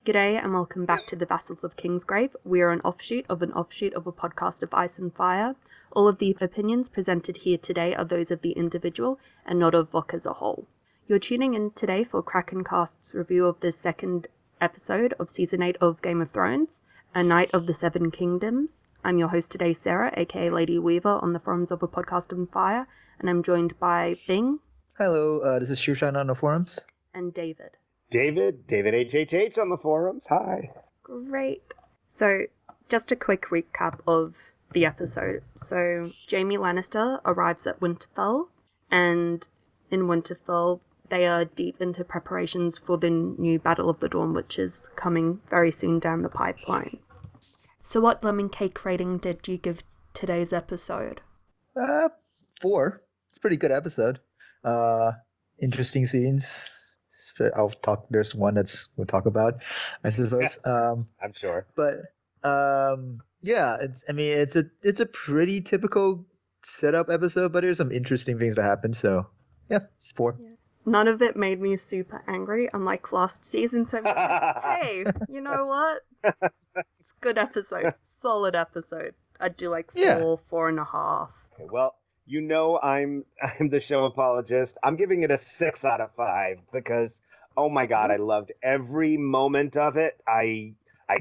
G'day and welcome back to the Vassals of Kingsgrave. We are an offshoot of a podcast of Ice and Fire. All of the opinions presented here today are those of the individual and not of VOC as a whole. You're tuning in today for KrakenCast's review of the second episode of Season 8 of Game of Thrones, A Night of the Seven Kingdoms. I'm your host today, Sarah, aka Lady Weaver, on the forums of a podcast on Fire, and I'm joined by Bing. Hello, this is Shoeshiner on the forums. And David. David HHH on the forums. Hi. Great. So, just a quick recap of the episode. So, Jaime Lannister arrives at Winterfell, and in Winterfell, they are deep into preparations for the new Battle of the Dawn, which is coming very soon down the pipeline. So, what lemon cake rating did you give today's episode? 4. It's a pretty good episode. Interesting scenes. There's one we'll talk about, I suppose. I'm sure. But yeah, it's a pretty typical setup episode, but there's some interesting things that happen. So yeah, it's 4. Yeah. None of it made me super angry, unlike last season. So, hey, you know what? It's a good episode, solid episode. I'd do like 4.5. Okay, well, you know I'm the show apologist. I'm giving it a 6 out of 5 because, oh my God, I loved every moment of it. I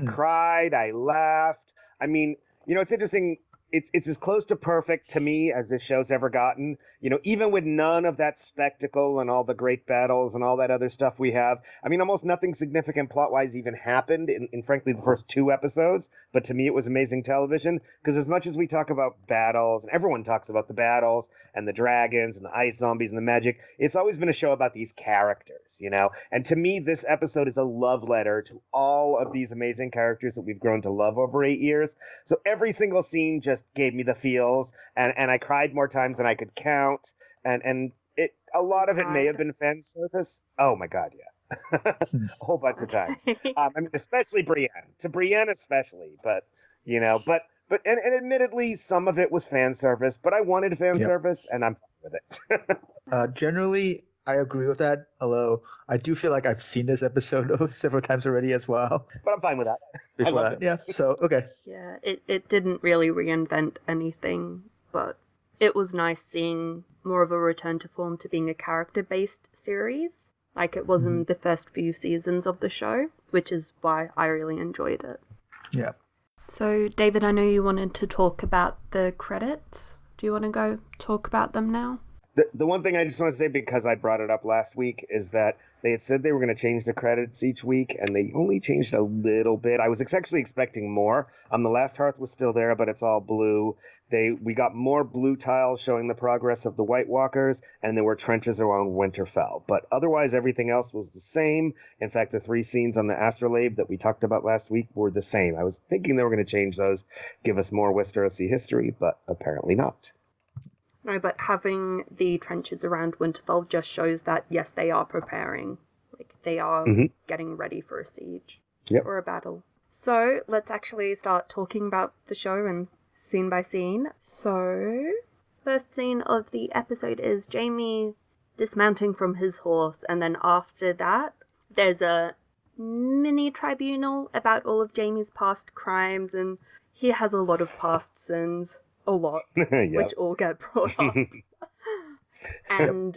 cried, I laughed. I mean, it's interesting. It's as close to perfect to me as this show's ever gotten. Even with none of that spectacle and all the great battles and all that other stuff we have. I mean, almost nothing significant plot-wise even happened in frankly, the first 2 episodes. But to me, it was amazing television. Because as much as we talk about battles, and everyone talks about the battles, and the dragons, and the ice zombies, and the magic, it's always been a show about these characters, And to me, this episode is a love letter to all of these amazing characters that we've grown to love over 8 years. So every single scene just gave me the feels, and I cried more times than I could count. And a lot of it may have been fan service. Oh my God, yeah. A whole bunch of times. Especially Brienne. To Brienne especially, but admittedly, some of it was fan service, but I wanted fan service, and I'm fine with it. Generally, I agree with that, although I do feel like I've seen this episode several times already as well. But I'm fine with that. Before that. Yeah, so, okay. Yeah, it didn't really reinvent anything, but it was nice seeing more of a return to form to being a character-based series, like it was in the first few seasons of the show, which is why I really enjoyed it. Yeah. So, David, I know you wanted to talk about the credits. Do you want to go talk about them now? The one thing I just want to say, because I brought it up last week, is that they had said they were going to change the credits each week, and they only changed a little bit. I was actually expecting more. The last hearth was still there, but it's all blue. We got more blue tiles showing the progress of the White Walkers, and there were trenches around Winterfell. But otherwise, everything else was the same. In fact, the 3 scenes on the astrolabe that we talked about last week were the same. I was thinking they were going to change those, give us more Westerosi history, but apparently not. No, but having the trenches around Winterfell just shows that, yes, they are preparing. Like, they are getting ready for a siege or a battle. So, let's actually start talking about the show and scene by scene. So, first scene of the episode is Jaime dismounting from his horse, and then after that, there's a mini tribunal about all of Jaime's past crimes, and he has a lot of past sins. A lot, which all get brought up. And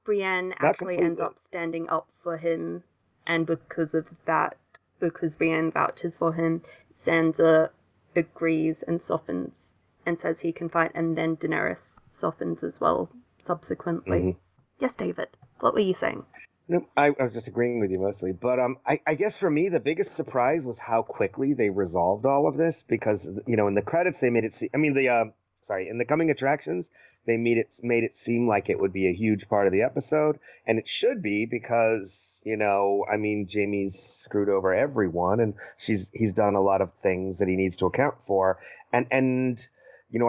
Brienne actually ends up standing up for him, and because of that, because Brienne vouches for him, Sansa agrees and softens and says he can fight, and then Daenerys softens as well subsequently. Yes, David, what were you saying? No, I was just agreeing with you mostly, but I guess for me the biggest surprise was how quickly they resolved all of this, because in the credits they made it seem, in the coming attractions they made it seem like it would be a huge part of the episode, and it should be, because Jaime's screwed over everyone, and he's done a lot of things that he needs to account for, and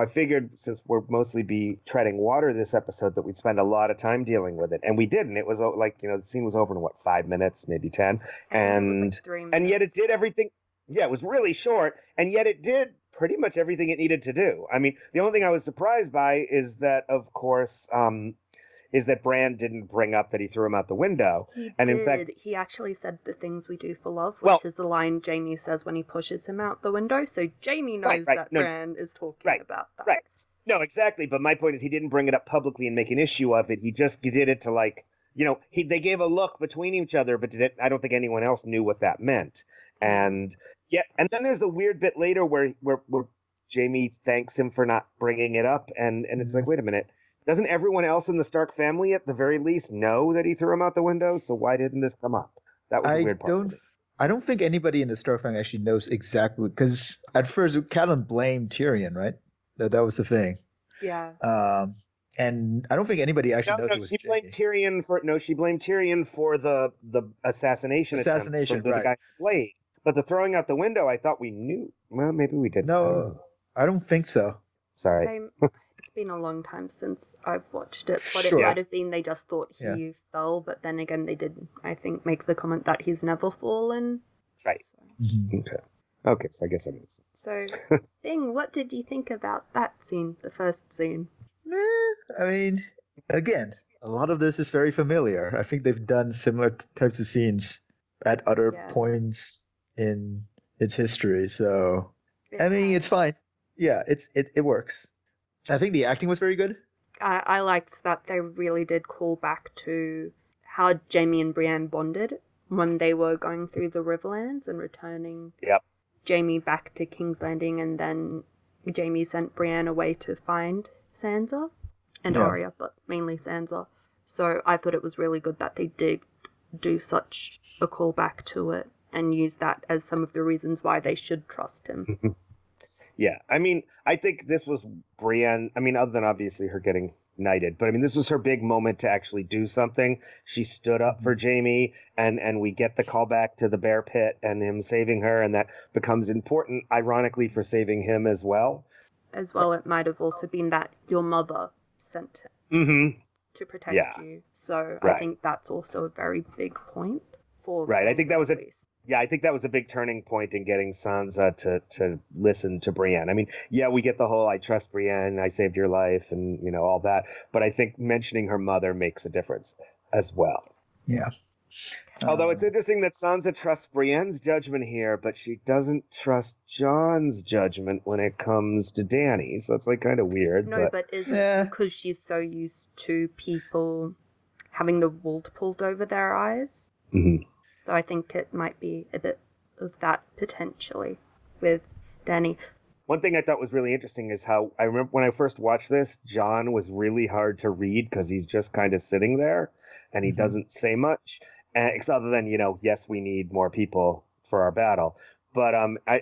I figured, since we'll mostly be treading water this episode, that we'd spend a lot of time dealing with it. And we didn't. It was the scene was over in 5 minutes, maybe 10. And 3 minutes. And yet it did everything. Yeah, it was really short. And yet it did pretty much everything it needed to do. The only thing I was surprised by is that, of course, is that Bran didn't bring up that he threw him out the window. In fact, he actually said the things we do for love, which is the line Jaime says when he pushes him out the window. So Jaime knows that Bran is talking about that. Right. No, exactly. But my point is he didn't bring it up publicly and make an issue of it. He just did it to they gave a look between each other, but I don't think anyone else knew what that meant. And and then there's the weird bit later where Jaime thanks him for not bringing it up, and it's like, wait a minute, doesn't everyone else in the Stark family at the very least know that he threw him out the window? So why didn't this come up? That was the weird part. I don't think anybody in the Stark family actually knows exactly, because at first Catelyn blamed Tyrion, right? That was the thing. Yeah. And I don't think anybody actually knows. No, she blamed Tyrion for the assassination attempt from the guy Blade. But the throwing out the window, I thought we knew. Well, maybe we didn't. No, I don't think so. Sorry. It's been a long time since I've watched it, but it might have been they just thought he fell, but then again they did, I think, make the comment that he's never fallen. Right. So. Okay, so I guess that makes sense. So, Bing, what did you think about that scene, the first scene? I mean, again, a lot of this is very familiar. I think they've done similar types of scenes at other points in its history, so I mean, it's fine. Yeah, it works. I think the acting was very good. I liked that they really did call back to how Jaime and Brienne bonded when they were going through the Riverlands and returning Jaime back to King's Landing, and then Jaime sent Brienne away to find Sansa and Arya, but mainly Sansa. So I thought it was really good that they did do such a callback to it and use that as some of the reasons why they should trust him. Yeah, I mean, I think this was Brienne. I mean, other than obviously her getting knighted, but I mean, this was her big moment to actually do something. She stood up for Jaime, and we get the callback to the bear pit and him saving her, and that becomes important, ironically, for saving him as well. As well, it might have also been that your mother sent him to protect you. So I think that's also a very big point for Sansa, I think that was I think that was a big turning point in getting Sansa to listen to Brienne. I mean, we get the whole I trust Brienne, I saved your life, and all that. But I think mentioning her mother makes a difference as well. Yeah. Although it's interesting that Sansa trusts Brienne's judgment here, but she doesn't trust Jon's judgment when it comes to Dany. So it's like kind of weird. No, but is it because she's so used to people having the wool pulled over their eyes? Mm-hmm. So I think it might be a bit of that potentially with Dany. One thing I thought was really interesting is how I remember when I first watched this, Jon was really hard to read because he's just kind of sitting there and he doesn't say much. Other than, yes, we need more people for our battle. But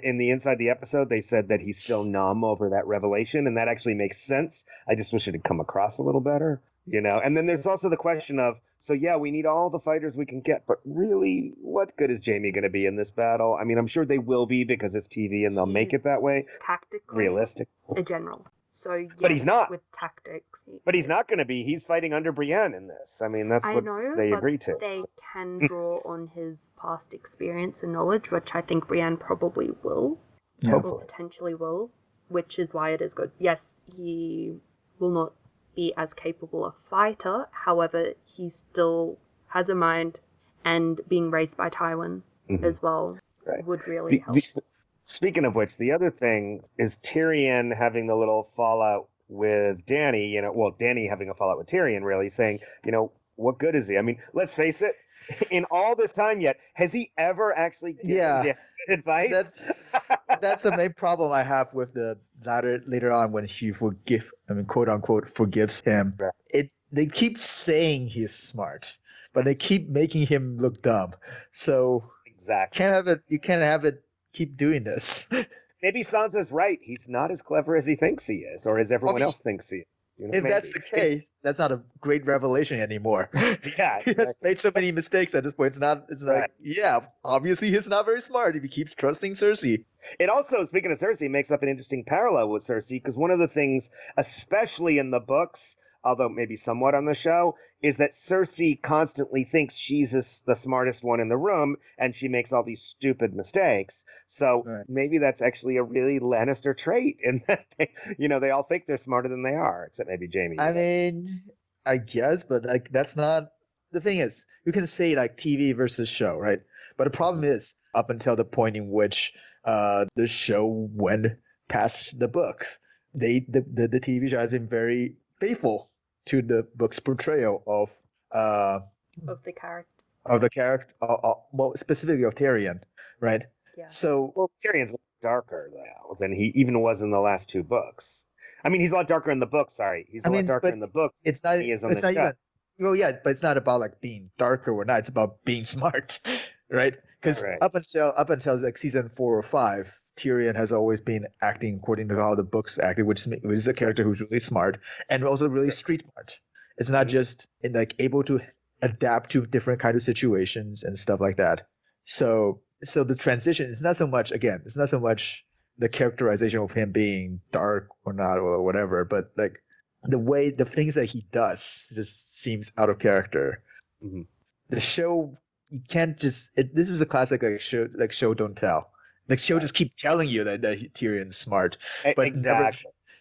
in the inside the episode, they said that he's still numb over that revelation, and that actually makes sense. I just wish it had come across a little better, And then there's also the question of, we need all the fighters we can get, but really, what good is Jaime going to be in this battle? I mean, I'm sure they will be because it's TV and they'll make it that way. Tactically, realistic. A general. So, yes, but he's not. With tactics. But he's not going to be. He's fighting under Brienne in this. I mean, that's what they agreed to. They can draw on his past experience and knowledge, which I think Brienne probably will. Or potentially will, which is why it is good. Yes, he will not be as capable a fighter. However, he still has a mind, and being raised by Tywin as well would really help. Speaking of which, the other thing is Tyrion having the little fallout with Dany, Dany having a fallout with Tyrion, really saying, what good is he? I mean, let's face it, in all this time yet, has he ever actually given advice? That's the main problem I have with the later on when she quote unquote forgives him. Right. They keep saying he's smart, but they keep making him look dumb. So you can't have it keep doing this. Maybe Sansa's right. He's not as clever as he thinks he is, or as everyone else thinks he is. If that's the case, that's not a great revelation anymore. Yeah, he has made so many mistakes at this point. Obviously he's not very smart if he keeps trusting Cersei. It also, speaking of Cersei, makes up an interesting parallel with Cersei, because one of the things, especially in the books, although maybe somewhat on the show, is that Cersei constantly thinks she's the smartest one in the room, and she makes all these stupid mistakes. So maybe that's actually a really Lannister trait, in that they all think they're smarter than they are, except maybe Jaime. I mean, I guess, but like that's not the thing. Is you can say like TV versus show, right? But the problem is up until the point in which the show went past the books, the TV show has been very faithful to the book's portrayal of the characters. Of the character, well, specifically of Tyrion, right? Yeah. So, well, Tyrion's darker now than he even was in the last two books. I mean, he's a lot darker in the book. Sorry, he's a lot darker in the book. It's not. He is on it's the not show. even. Well, yeah, but it's not about like being darker or not. It's about being smart, right? Because up until like season 4 or 5, Tyrion has always been acting according to how the books acted, which is a character who's really smart and also really street smart. It's not just able to adapt to different kind of situations and stuff like that. So the transition is not so much, again, it's not so much the characterization of him being dark or not or whatever, but like the things that he does just seems out of character. Mm-hmm. The show, you can't just this is a classic show don't tell. Like show just keep telling you that Tyrion's smart, but never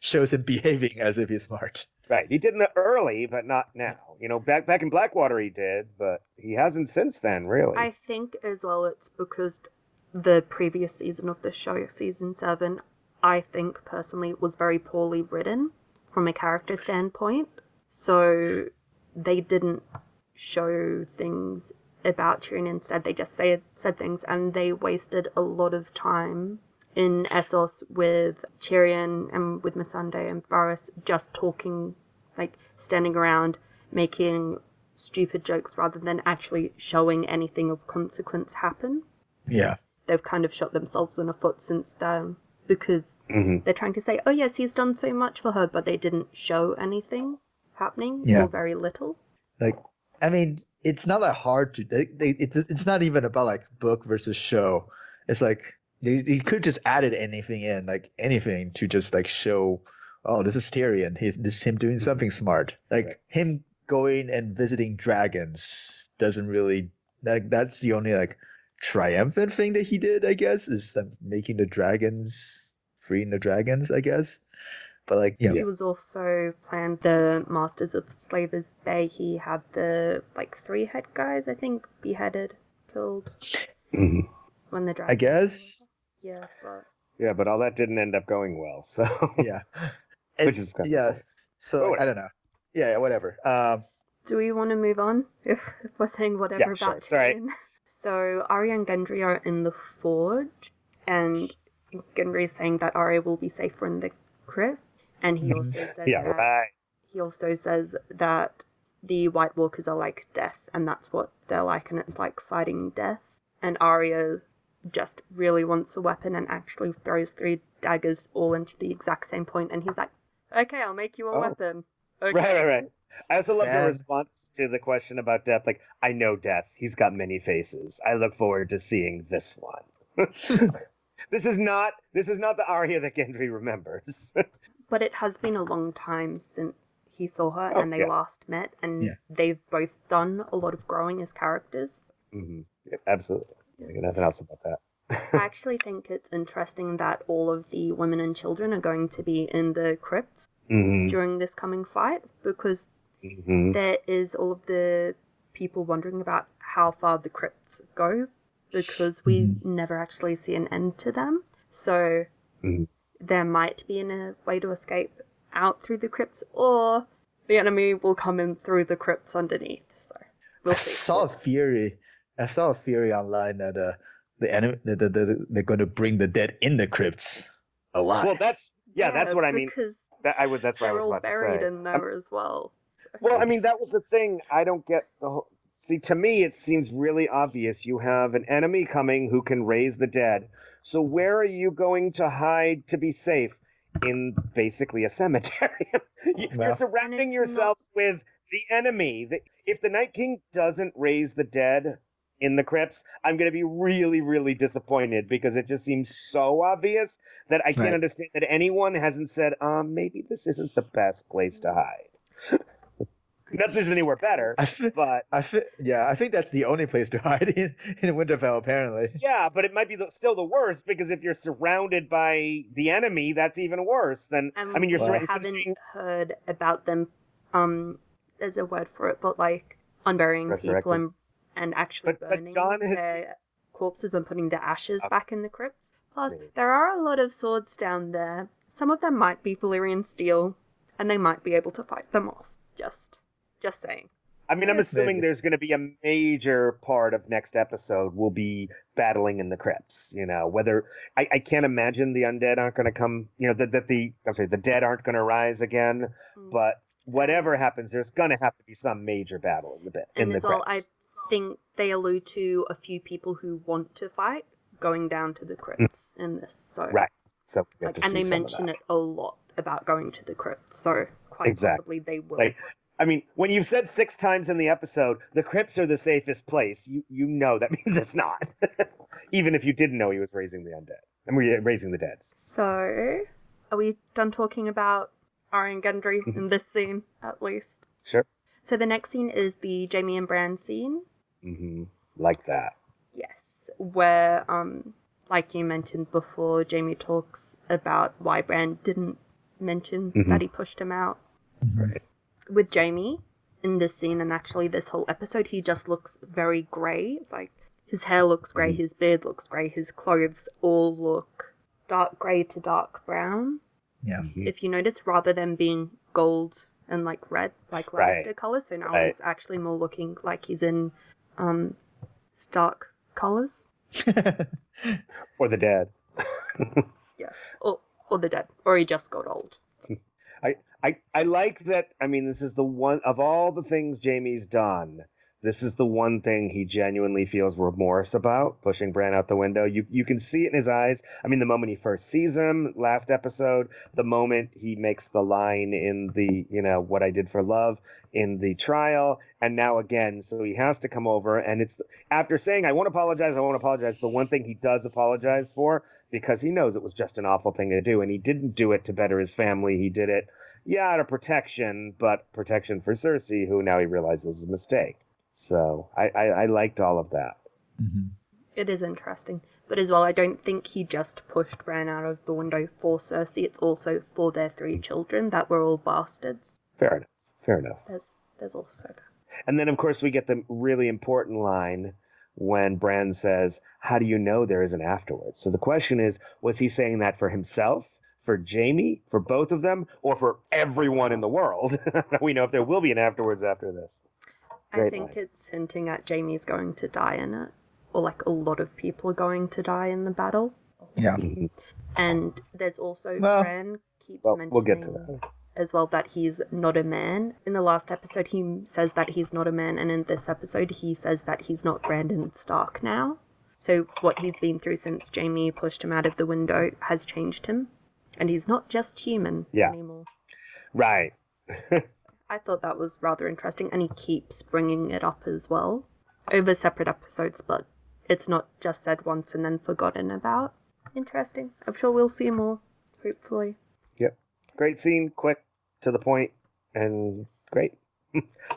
shows him behaving as if he's smart. Right. He did in the early, but not now. You know, back in Blackwater he did, but he hasn't since then, really. I think as well it's because the previous season of the show, season 7, I think personally was very poorly written from a character standpoint. So they didn't show things about Tyrion. Instead, they just said things, and they wasted a lot of time in Essos with Tyrion and with Missandei and Varys just talking, like standing around making stupid jokes rather than actually showing anything of consequence happen. Yeah. They've kind of shot themselves in the foot since then because they're trying to say, oh yes, he's done so much for her, but they didn't show anything happening or very little. Like, I mean, it's not that hard to, it's not even about like book versus show. It's like, you could just added anything in, like anything to just like show, oh, this is Tyrion. This is him doing something smart. Like him going and visiting dragons doesn't really, like that's the only like triumphant thing that he did, I guess, is making the dragons, freeing the dragons, I guess. But like, he was also planned the Masters of Slavers Bay. He had the like 3 head guys, I think, beheaded, killed. When the dragon, I guess. But all that didn't end up going well. So which is kind of cool. So I don't know. Yeah, whatever. Do we want to move on if we're saying whatever about Tyrion? So Arya and Gendry are in the forge, and Gendry is saying that Arya will be safer in the crypt, and he also says he also says that the White Walkers are like death, and that's what they're like, and it's like fighting death. And Arya just really wants a weapon and actually throws 3 daggers all into the exact same point, and he's like, okay, I'll make you a weapon. Okay. Right. I also love the response to the question about death, like, I know death. He's got many faces. I look forward to seeing this one. This is not the Arya that Gendry remembers. But it has been a long time since he saw her and they last met, and they've both done a lot of growing as characters. Absolutely. Nothing else about that. I actually think it's interesting that all of the women and children are going to be in the crypts during this coming fight, because there is all of the people wondering about how far the crypts go, because we never actually see an end to them. So there might be a way to escape out through the crypts, or the enemy will come in through the crypts underneath. So we'll see. I saw a theory online that the enemy they're going to bring the dead in the crypts alive. Well, that's what I mean. That's what I was about to say. They're all buried in there as well. So. Well, I mean, that was the thing. I don't get the whole. See, to me, it seems really obvious. You have an enemy coming who can raise the dead. So where are you going to hide to be safe? In basically a cemetery. You're surrounding yourself with the enemy. If the Night King doesn't raise the dead in the crypts, I'm going to be really, really disappointed, because it just seems so obvious that I can't understand that anyone hasn't said, maybe this isn't the best place to hide. Not that there's anywhere better, I think that's the only place to hide in Winterfell, apparently. Yeah, but it might be still the worst, because if you're surrounded by the enemy, that's even worse. Then you're surrounded. I haven't heard about them there's a word for it, but like unburying people and actually burning their corpses and putting the ashes back in the crypts. Plus, there are a lot of swords down there. Some of them might be Valyrian steel, and they might be able to fight them off. Just saying. I mean, I'm assuming there's going to be a major part of next episode will be battling in the crypts. You know, whether I can't imagine the undead aren't going to come. You know, the dead aren't going to rise again. But whatever happens, there's going to have to be some major battle in the crypts. And as well, I think they allude to a few people who want to fight going down to the crypts in this. So right. So and they mention it a lot about going to the crypts. So quite possibly they will. I mean, when you've said 6 times in the episode, the crypts are the safest place, you know that means it's not. Even if you didn't know he was raising the undead. And we're raising the dead. So, are we done talking about Arya and Gendry in this scene, at least? Sure. So the next scene is the Jaime and Bran scene. Like that. Yes. Where, like you mentioned before, Jaime talks about why Bran didn't mention that he pushed him out. Right. With Jaime in this scene, and actually this whole episode, he just looks very grey. Like, his hair looks grey, his beard looks grey, his clothes all look dark grey to dark brown. Yeah. If you notice, rather than being gold and like red, like Lannister colours, so now it's actually more looking like he's in Stark colours. Or the dead. Yes, or the dead, or he just got old. I like that. I mean, this is the one of all the things Jaime's done. This is the one thing he genuinely feels remorse about, pushing Bran out the window. You can see it in his eyes. I mean, the moment he first sees him, last episode, the moment he makes the line in the, you know, what I did for love in the trial, and now again. So he has to come over, and it's after saying, I won't apologize, the one thing he does apologize for, because he knows it was just an awful thing to do, and he didn't do it to better his family. He did it, out of protection, but protection for Cersei, who now he realizes was a mistake. So I liked all of that. It is interesting. But as well, I don't think he just pushed Bran out of the window for Cersei. It's also for their 3 children that were all bastards. Fair enough. There's also that. And then, of course, we get the really important line when Bran says, how do you know there is an afterwards? So the question is, was he saying that for himself, for Jaime, for both of them, or for everyone in the world? We know if there will be an afterwards after this. I think it's hinting at Jaime's going to die in it. Or like a lot of people are going to die in the battle. Yeah. And there's also Bran keeps mentioning we'll get to that. As well that he's not a man. In the last episode he says that he's not a man, and in this episode he says that he's not Brandon Stark now. So what he's been through since Jaime pushed him out of the window has changed him. And he's not just human anymore. Right. I thought that was rather interesting, and he keeps bringing it up as well over separate episodes, but it's not just said once and then forgotten about. Interesting. I'm sure we'll see more, hopefully. Yep. Great scene, quick, to the point, and great.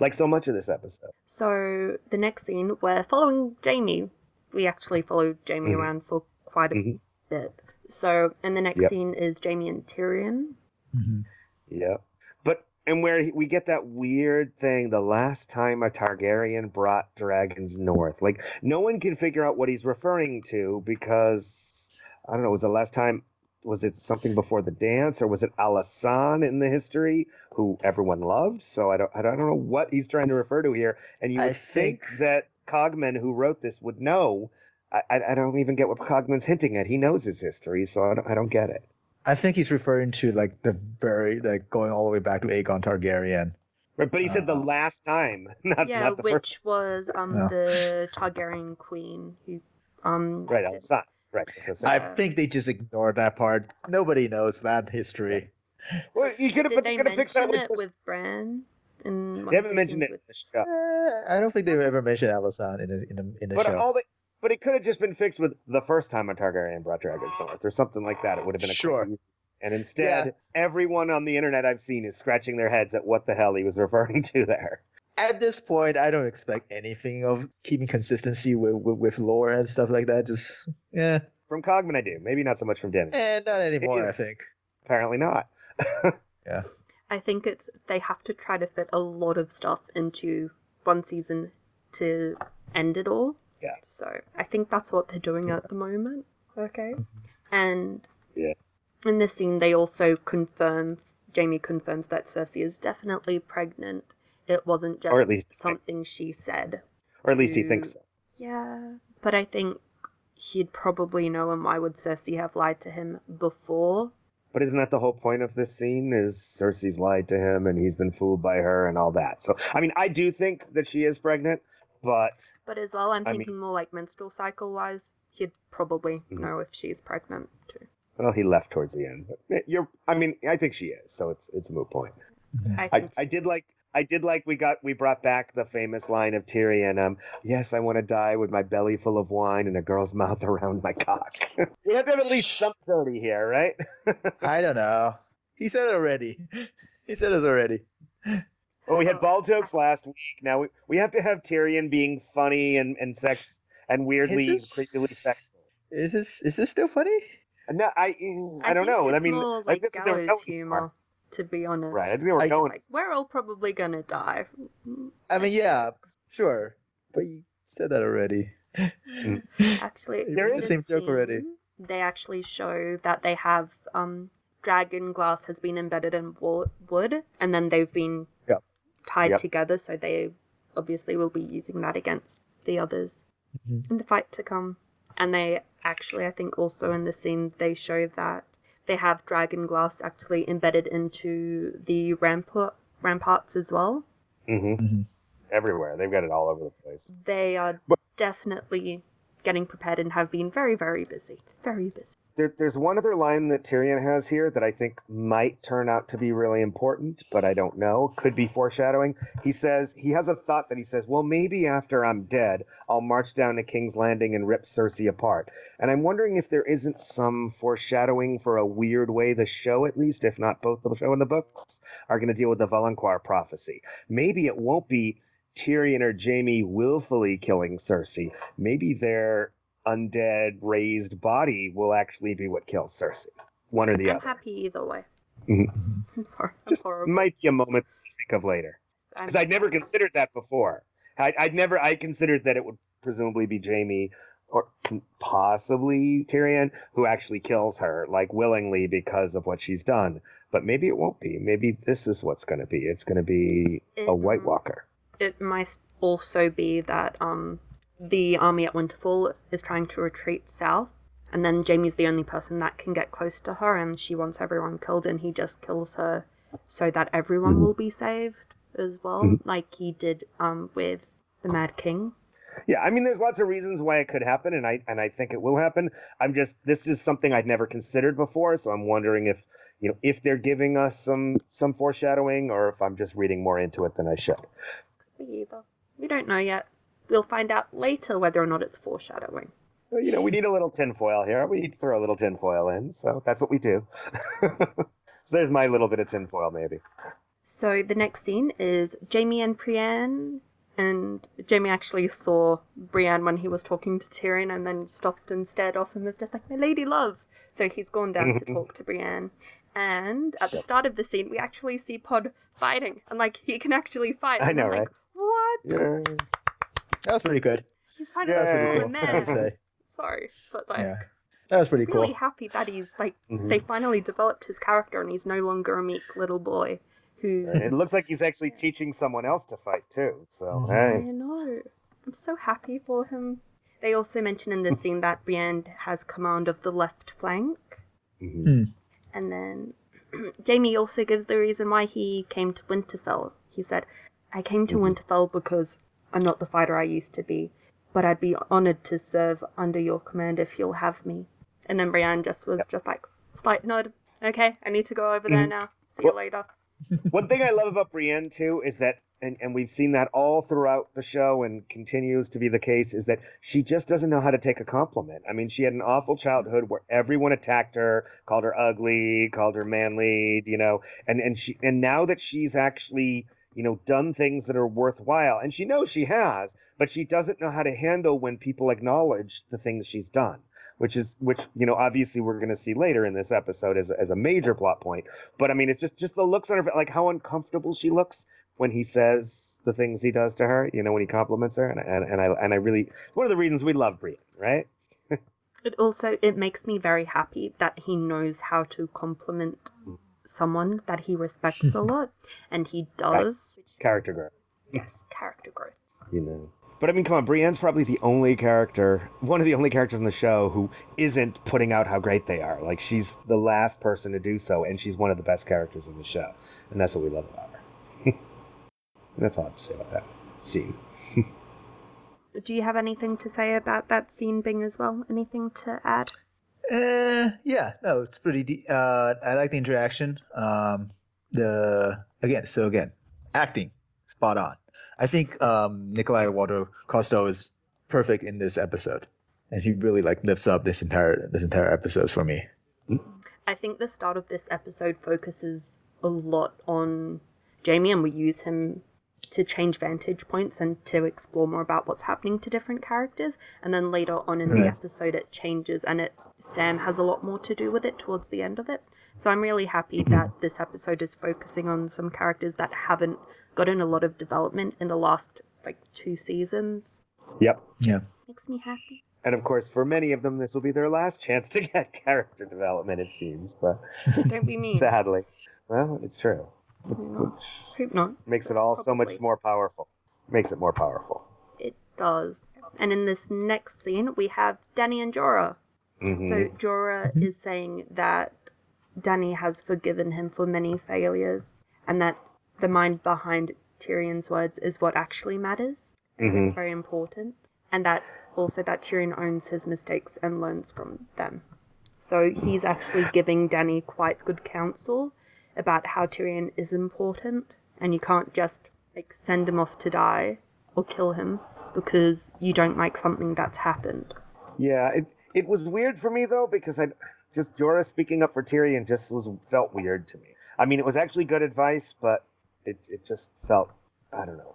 Like so much of this episode. So the next scene, we're following Jaime. We actually followed Jaime around for quite a bit. So, and the next scene is Jaime and Tyrion. Yeah. And where we get that weird thing, the last time a Targaryen brought dragons north. Like, no one can figure out what he's referring to because, I don't know, was the last time, was it something before the dance, or was it Alysanne in the history, who everyone loved? So I don't know what he's trying to refer to here. And you would think that Cogman, who wrote this, would know. I don't even get what Cogman's hinting at. He knows his history, so I don't get it. I think he's referring to like the very going all the way back to Aegon Targaryen. Right, but he said the last time, not the which first. Was the Targaryen queen who right, Alysanne. Right. I think they just ignored that part. Nobody knows that history. Well, you could have. Did they mention it with Bran? They haven't mentioned it in the show. I don't think they've ever mentioned Alysanne in the show. But it could have just been fixed with the first time a Targaryen brought dragons north, or something like that. It would have been crazy. And instead, everyone on the internet I've seen is scratching their heads at what the hell he was referring to there. At this point, I don't expect anything of keeping consistency with lore and stuff like that. Just, From Cogman, I do. Maybe not so much from Dennis. Not anymore, I think. Apparently not. Yeah. I think they have to try to fit a lot of stuff into one season to end it all. Yeah. So I think that's what they're doing at the moment. Okay. And yeah. In this scene, they also Jaime confirms that Cersei is definitely pregnant. It wasn't just or at least something she said. Or at least he thinks so. Yeah. But I think he'd probably know, and why would Cersei have lied to him before? But isn't that the whole point of this scene, is Cersei's lied to him and he's been fooled by her and all that? So, I mean, I do think that she is pregnant, but... But as well, I'm thinking more like menstrual cycle-wise, he'd probably know if she's pregnant, too. Well, he left towards the end. But I think she is, so it's a moot point. I did like we brought back the famous line of Tyrion, yes, I want to die with my belly full of wine and a girl's mouth around my cock. We have to have at least some dirty here, right? I don't know. He said it already. He said it already. Well, we had ball jokes last week. Now we have to have Tyrion being funny and sex and weirdly, creepily sexual. Is this still funny? No, I don't know. It's I mean, more like gallows humor, to be honest. Right, I think they were going. Like, we're all probably gonna die. I mean, yeah, sure, but you said that already. Actually, there is the same joke already. They actually show that they have dragon glass has been embedded in wood, and then they've been tied together, so they obviously will be using that against the others in the fight to come. And they actually, I think also in the scene, they show that they have dragon glass actually embedded into the ramparts as well. Everywhere. They've got it all over the place. They are definitely getting prepared and have been very, very busy. Very busy. There's one other line that Tyrion has here that I think might turn out to be really important, but I don't know. Could be foreshadowing. He says, he has a thought that he says, well, maybe after I'm dead, I'll march down to King's Landing and rip Cersei apart. And I'm wondering if there isn't some foreshadowing for a weird way the show, at least, if not both the show and the books, are going to deal with the Valonqar prophecy. Maybe it won't be Tyrion or Jaime willfully killing Cersei. Maybe their undead raised body will actually be what kills Cersei. One or the other. I'm happy either way. I'm sorry. Just might be a moment to think of later. Because I'd never considered that before. I considered that it would presumably be Jaime or possibly Tyrion who actually kills her, like willingly because of what she's done. But maybe it won't be. Maybe this is what's going to be. It's going to be a White Walker. It might also be that the army at Winterfell is trying to retreat south, and then Jaime's the only person that can get close to her, and she wants everyone killed, and he just kills her so that everyone will be saved as well, like he did with the Mad King. Yeah, I mean, there's lots of reasons why it could happen, and I think it will happen. This is something I'd never considered before, so I'm wondering if they're giving us some foreshadowing, or if I'm just reading more into it than I should. Could be either. We don't know yet. We'll find out later whether or not it's foreshadowing. Well, we need a little tinfoil here. We need to throw a little tinfoil in, so that's what we do. So there's my little bit of tinfoil, maybe. So the next scene is Jaime and Brienne, and Jaime actually saw Brienne when he was talking to Tyrion, and then stopped and stared off and was just like, my lady love. So he's gone down to talk to Brienne. And at the start of the scene, we actually see Pod fighting, and he can actually fight. I know, right? Like, what? Yeah. That was pretty good. He's fighting a man. Sorry, but that was pretty cool. Really happy that he's they finally developed his character, and he's no longer a meek little boy who. It looks like he's actually teaching someone else to fight too. So hey. I know. I'm so happy for him. They also mention in this scene that Brienne has command of the left flank, and then Jaime also gives the reason why he came to Winterfell. He said, "I came to Winterfell because I'm not the fighter I used to be, but I'd be honored to serve under your command if you'll have me." And then Brienne was just like, slight nod. Okay, I need to go over there now. See you later. One thing I love about Brienne too is that, and we've seen that all throughout the show and continues to be the case, is that she just doesn't know how to take a compliment. I mean, she had an awful childhood where everyone attacked her, called her ugly, called her manly, and now that she's actually done things that are worthwhile. And she knows she has, but she doesn't know how to handle when people acknowledge the things she's done. which obviously we're going to see later in this episode as a major plot point. But I mean, it's just the looks on her, like how uncomfortable she looks when he says the things he does to her, when he compliments her. And I really, one of the reasons we love Brienne, right? It makes me very happy that he knows how to compliment someone that he respects a lot, and he does. Right. Character growth. Yes, character growth. But I mean, come on, Brienne's probably one of the only characters in the show who isn't putting out how great they are. Like, she's the last person to do so, and she's one of the best characters in the show. And that's what we love about her. That's all I have to say about that scene. Do you have anything to say about that scene, Bing, as well? Anything to add? Yeah, no, it's pretty. I like the interaction. Again, acting spot on. I think Nikolai Walter-Costo is perfect in this episode, and he really lifts up this entire episode for me. I think the start of this episode focuses a lot on Jaime, and we use him to change vantage points and to explore more about what's happening to different characters. And then later on in the episode, it changes, and Sam has a lot more to do with it towards the end of it. So I'm really happy that this episode is focusing on some characters that haven't gotten a lot of development in the last 2 seasons. Yep. Yeah. Makes me happy. And of course, for many of them, this will be their last chance to get character development, it seems. But don't be mean. Sadly. Well, it's true. Hope not. Makes it all Probably. so much more powerful. Makes it more powerful. It does. And in this next scene, we have Dany and Jorah. Mm-hmm. So Jorah is saying that Dany has forgiven him for many failures, and that the mind behind Tyrion's words is what actually matters. Mm-hmm. It's very important. And that also that Tyrion owns his mistakes and learns from them. So he's actually giving Dany quite good counsel about how Tyrion is important, and you can't just send him off to die or kill him because you don't like something that's happened. Yeah, it was weird for me though, because Jorah speaking up for Tyrion felt weird to me. I mean, it was actually good advice, but it just felt, I don't know,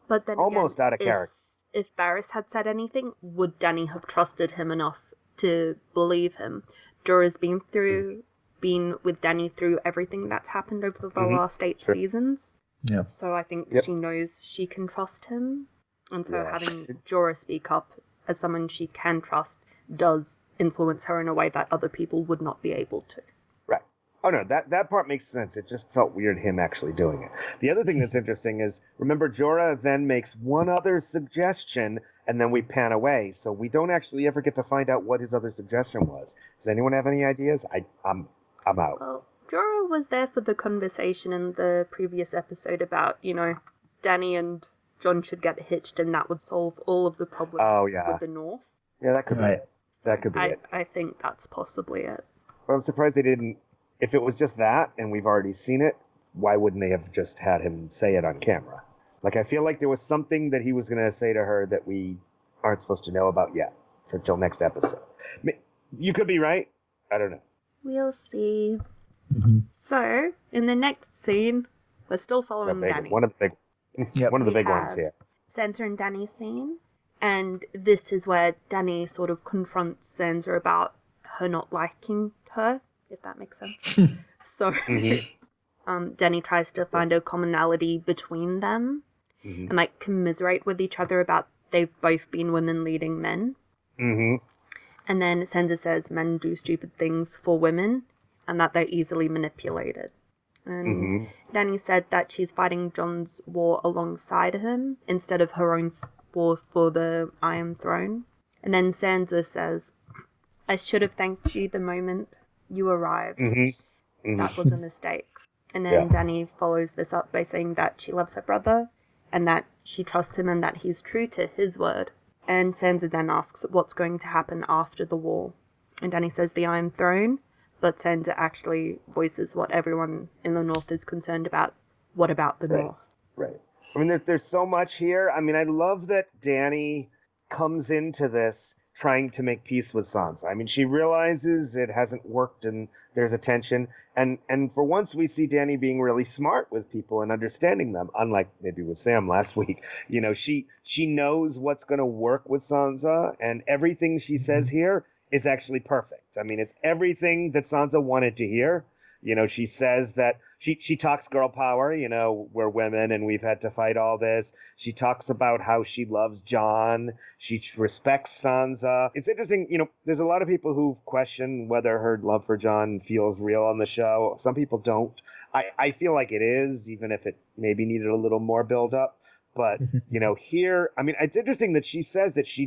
but then almost again, out of character. If Varys had said anything, would Dany have trusted him enough to believe him? Jorah's been with Dany through everything that's happened over the last 8 seasons. Yeah. So I think she knows she can trust him. And so having Jorah speak up as someone she can trust does influence her in a way that other people would not be able to. Right. Oh, no, that part makes sense. It just felt weird him actually doing it. The other thing that's interesting is, remember, Jorah then makes one other suggestion, and then we pan away. So we don't actually ever get to find out what his other suggestion was. Does anyone have any ideas? I'm out. Well, Jorah was there for the conversation in the previous episode about, Dany and Jon should get hitched, and that would solve all of the problems with the North. Yeah, that could be it. That could be it. I think that's possibly it. But I'm surprised they didn't. If it was just that, and we've already seen it, why wouldn't they have just had him say it on camera? I feel like there was something that he was going to say to her that we aren't supposed to know about yet till next episode. You could be right. I don't know. We'll see. Mm-hmm. So, in the next scene, we're still following Dany. One of the big ones here. Sansa and Dany scene. And this is where Dany sort of confronts Sansa about her not liking her, if that makes sense. So, Dany tries to find a commonality between them and commiserate with each other about they've both been women leading men. Mm-hmm. And then Sansa says men do stupid things for women and that they're easily manipulated. And Dany said that she's fighting Jon's war alongside him instead of her own war for the Iron Throne. And then Sansa says, I should have thanked you the moment you arrived. That was a mistake. And then Dany follows this up by saying that she loves her brother and that she trusts him and that he's true to his word. And Sansa then asks what's going to happen after the war. And Dany says the Iron Throne, but Sansa actually voices what everyone in the North is concerned about. What about the North? Right. I mean, there's so much here. I mean, I love that Dany comes into this trying to make peace with Sansa. I mean, she realizes it hasn't worked and there's a tension. And for once we see Dany being really smart with people and understanding them, unlike maybe with Sam last week. She knows what's going to work with Sansa, and everything she says here is actually perfect. I mean, it's everything that Sansa wanted to hear. You know, she says that she talks girl power, you know, we're women and we've had to fight all this. She talks about how she loves Jon. She respects Sansa. It's interesting, you know, there's a lot of people who question whether her love for Jon feels real on the show. Some people don't. I feel like it is, even if it maybe needed a little more build up. But, you know, here, I mean, it's interesting that she says that she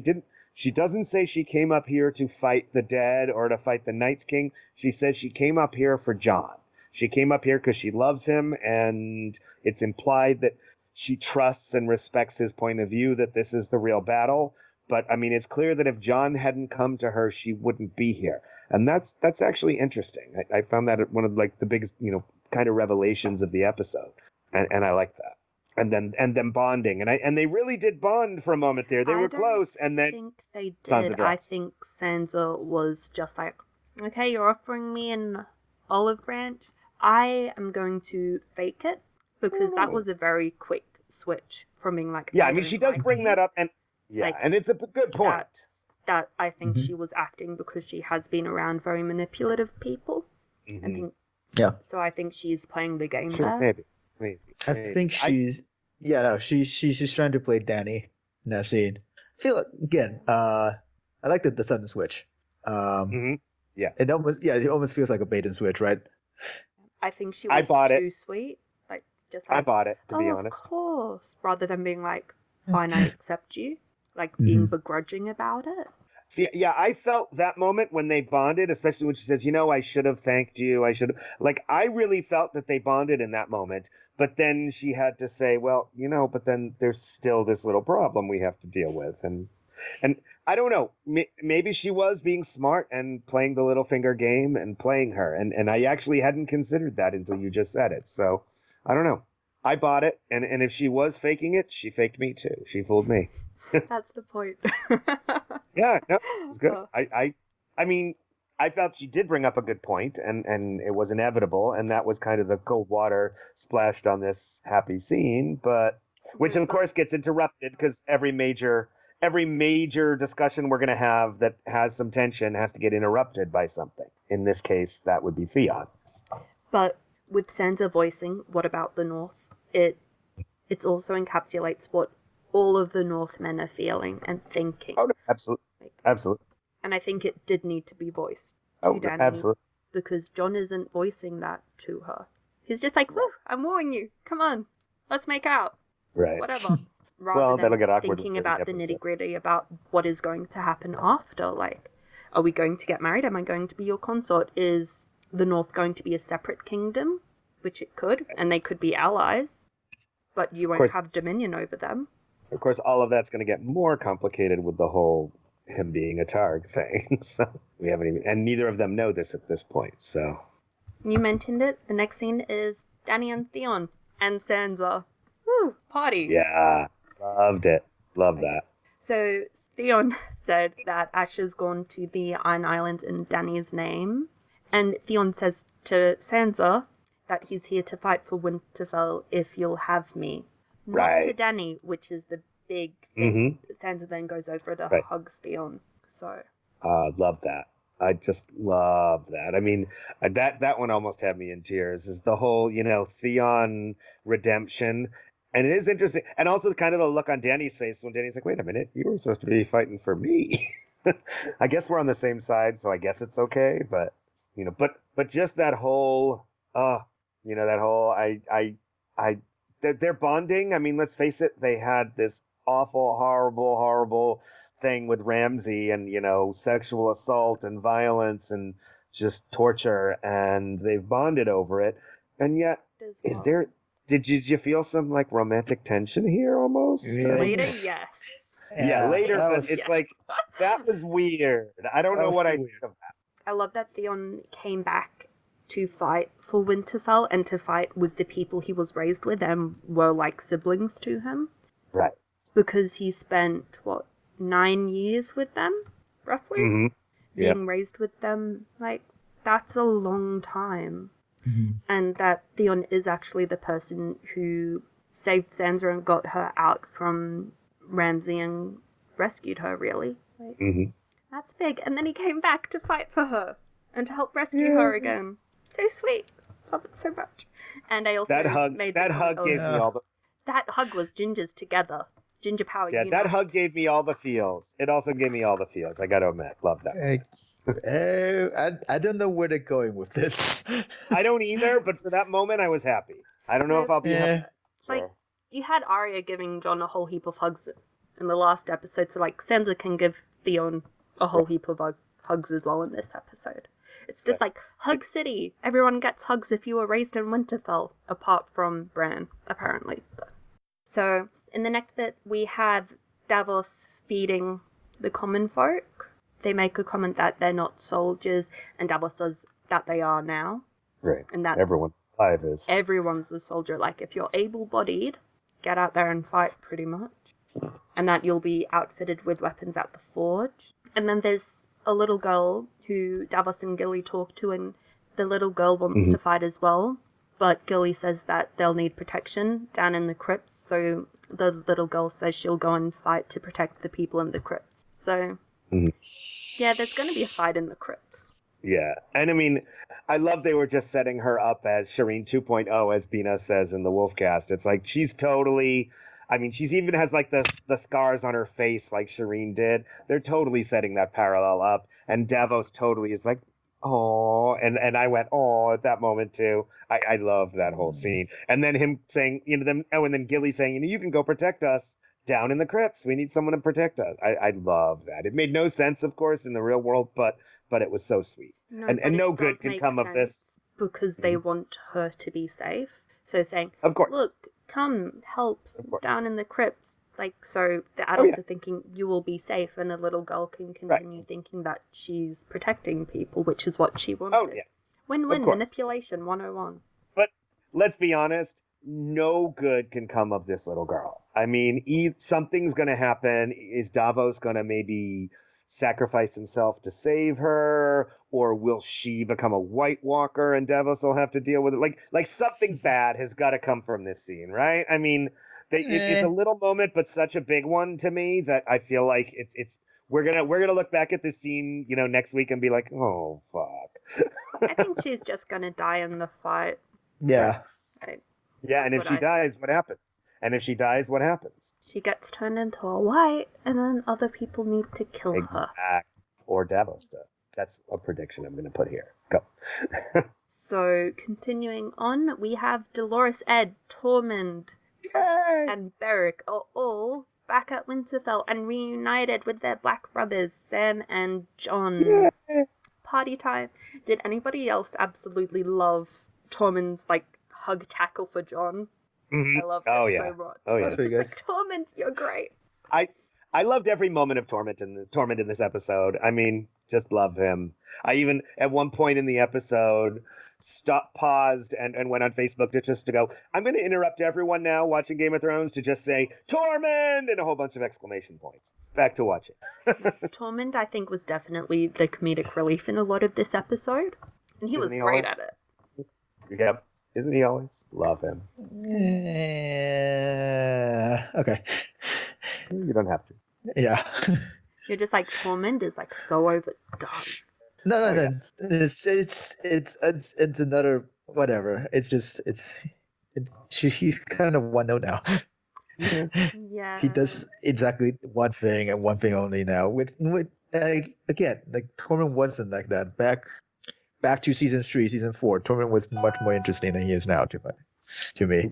doesn't say she came up here to fight the dead or to fight the Night's King. She says she came up here for Jon. She came up here because she loves him, and it's implied that she trusts and respects his point of view, that this is the real battle. But, I mean, it's clear that if Jon hadn't come to her, she wouldn't be here. And that's actually interesting. I found that one of, like, the biggest, you know, kind of revelations of the episode. And I like that. And then bonding, and they really did bond for a moment there. They were close, and then I think they did. I think Sansa was just like, okay, you're offering me an olive branch. I am going to fake it, because that was a very quick switch from being like, yeah. I mean, she does bring that up, and yeah, like, and it's a good point. That I think she was acting because she has been around very manipulative people. I think. Yeah. So I think she's playing the game sure, there. Maybe. I think she's she's trying to play Dany in that scene. I feel like, again, I like the sudden switch. Yeah. It almost feels like a bait and switch, right? I think she was too sweet. Like, just like, I bought it, to be honest. Of course. Rather than being like, fine, I accept you. Like, being begrudging about it. See, yeah, I felt that moment when they bonded, especially when she says, you know, I should have thanked you. I really felt that they bonded in that moment. But then she had to say, well, you know, but then there's still this little problem we have to deal with. And I don't know, maybe she was being smart and playing the Littlefinger game and playing her. And I actually hadn't considered that until you just said it. So I don't know. I bought it. And if she was faking it, she faked me too. She fooled me. That's the point. Yeah, no, it was good. I mean, I felt she did bring up a good point, and it was inevitable, and that was kind of the cold water splashed on this happy scene, but which of course gets interrupted because every major discussion we're going to have that has some tension has to get interrupted by something. In this case, that would be Theon. But with Sansa voicing, what about the North? It also encapsulates what all of the Northmen are feeling and thinking. Oh, absolutely. Absolutely. And I think it did need to be voiced to Dany. Absolutely. Because Jon isn't voicing that to her. He's just like, woo, I'm wooing you. Come on. Let's make out. Right. Whatever. Well, that'll get awkward. Thinking about the nitty-gritty, about what is going to happen after. Like, are we going to get married? Am I going to be your consort? Is the North going to be a separate kingdom? Which it could. And they could be allies. But you won't have dominion over them. Of course, all of that's going to get more complicated with the whole him being a Targ thing. So we haven't even, and neither of them know this at this point. So you mentioned it. The next scene is Dany and Theon and Sansa. Woo, party. Yeah, loved it. Love that. So Theon said that Asher's gone to the Iron Islands in Dany's name, and Theon says to Sansa that he's here to fight for Winterfell if you'll have me. Not to Dany, which is the big thing. Sansa then goes over to hugs Theon. So love that. I just love that. I mean, that one almost had me in tears. Is the whole, you know, Theon redemption. And it is interesting. And also kind of the look on Dany's face when Dany's like, wait a minute, you were supposed to be fighting for me. I guess we're on the same side, so I guess it's okay. But, you know, but just that whole, you know, that whole, they're bonding. I mean, let's face it, they had this awful, horrible thing with Ramsay and, you know, sexual assault and violence and just torture, and they've bonded over it. And yet, did you feel some, like, romantic tension here almost? Later, yes. Yeah, later, but it's like, that was weird. I don't know what I think of that. I love that Theon came back to fight for Winterfell and to fight with the people he was raised with and were like siblings to him. Right. Because he spent, 9 years with them, roughly? Mm-hmm. Being raised with them. Like, that's a long time. Mm-hmm. And that Theon is actually the person who saved Sansa and got her out from Ramsay and rescued her, really. Like, That's big. And then he came back to fight for her and to help rescue her again. So sweet. Love it so much. And I also That hug made gave me all the... That hug was Ginger's together. Ginger power. Yeah, that hug gave me all the feels. It also gave me all the feels. I got to admit, love that. I don't know where they're going with this. I don't either, but for that moment, I was happy. I don't know if I'll be happy. Like, you had Arya giving Jon a whole heap of hugs in the last episode, so, like, Sansa can give Theon a whole heap of hugs as well in this episode. It's just like, Hug City! Everyone gets hugs if you were raised in Winterfell, apart from Bran, apparently. So, in the next bit, we have Davos feeding the common folk. They make a comment that they're not soldiers, and Davos says that they are now. Right. And that everyone alive is. Everyone's a soldier. Like, if you're able-bodied, get out there and fight, pretty much. And that you'll be outfitted with weapons at the forge. And then there's a little girl who Davos and Gilly talk to, and the little girl wants to fight as well. But Gilly says that they'll need protection down in the crypts, so the little girl says she'll go and fight to protect the people in the crypts. So, yeah, there's going to be a fight in the crypts. Yeah, and I mean, I love they were just setting her up as Shireen 2.0, as Bina says in the Wolfcast. It's like she's totally... I mean, she's even has like the scars on her face like Shireen did. They're totally setting that parallel up. And Davos totally is like, oh, and I went, oh, at that moment too. I love that whole scene. And then him saying, and then Gilly saying, you can go protect us down in the crypts. We need someone to protect us. I love that. It made no sense, of course, in the real world, but it was so sweet. And no good can come of this. Because they want her to be safe. So saying, of course, look, come help down in the crypts. Like, so the adults are thinking you will be safe, and the little girl can continue thinking that she's protecting people, which is what she wanted. Oh, yeah. Win-win, manipulation 101. But let's be honest, no good can come of this little girl. I mean, something's going to happen. Is Davos going to maybe sacrifice himself to save her? Or will she become a White Walker and Davos will have to deal with it? Like something bad has got to come from this scene, right? I mean, it's a little moment, but such a big one to me that I feel like we're gonna look back at this scene, next week and be like, oh fuck. I think she's just gonna die in the fight. Yeah. Right? Yeah, and if she dies, what happens? And if she dies, what happens? She gets turned into a white, and then other people need to kill her. Or Davos does. That's a prediction I'm going to put here. Go. So, continuing on, we have Dolorous Edd, Tormund, and Beric are all back at Winterfell and reunited with their black brothers, Sam and Jon. Yay. Party time. Did anybody else absolutely love Tormund's, hug tackle for Jon? I love that so much. Oh, yeah. That's pretty good. Like, Tormund, you're great. I loved every moment of Tormund in this episode. I mean, just love him. I even, at one point in the episode, paused and went on Facebook to go, I'm going to interrupt everyone now watching Game of Thrones to just say, Tormund! And a whole bunch of exclamation points. Back to watching. Tormund, I think, was definitely the comedic relief in a lot of this episode. And he was great at it. Yep. Isn't he always? Love him. Yeah. Okay. You don't have to. Yeah. You're just like, Tormund is so overdone. No. Yeah. It's another whatever. He's kind of one note now. Yeah. He does exactly one thing and one thing only now. Again, Tormund wasn't like that back to season 3, season 4. Tormund was much more interesting than he is now to me.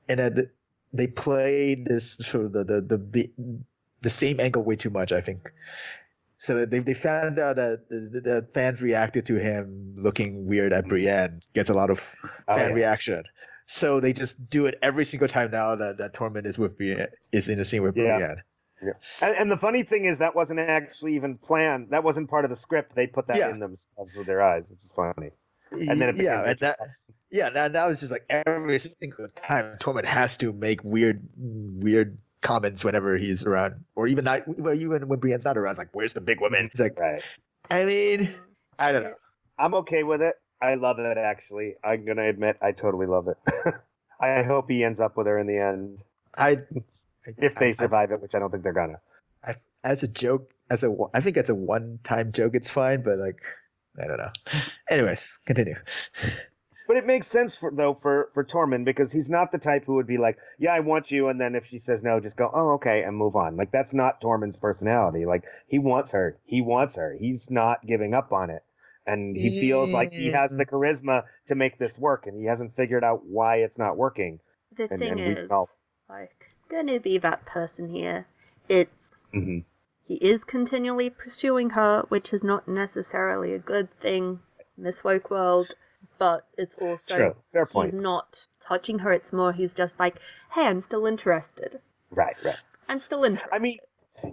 And then they played this sort of the same angle way too much, I think. So they found out that the fans reacted to him looking weird at Brienne. Gets a lot of fan reaction. So they just do it every single time now that Tormund is with Brienne, is in a scene with Brienne. Yeah. And the funny thing is that wasn't actually even planned. That wasn't part of the script. They put that in themselves with their eyes, which is funny. And then that was just every single time Tormund has to make weird comments whenever he's around, or even when Brienne's not around. It's where's the big woman? It's right. I mean, I don't know. I'm okay with it. I love it, actually. I'm going to admit I totally love it. I hope he ends up with her in the end. If they survive it, which I don't think they're gonna. As a joke, I think as a one-time joke, it's fine, but like, I don't know. Anyways, continue. But it makes sense for Tormund, because he's not the type who would be like, yeah, I want you, and then if she says no, just go, oh, okay, and move on. Like, that's not Tormund's personality. Like, he wants her. He's not giving up on it. And he feels like he has the charisma to make this work, and he hasn't figured out why it's not working. The thing is, like, gonna be that person here. It's he is continually pursuing her, which is not necessarily a good thing in this woke world, but it's also true. Fair point. He's not touching her. It's more he's just like, hey, I'm still interested. Right. I'm still interested. I mean,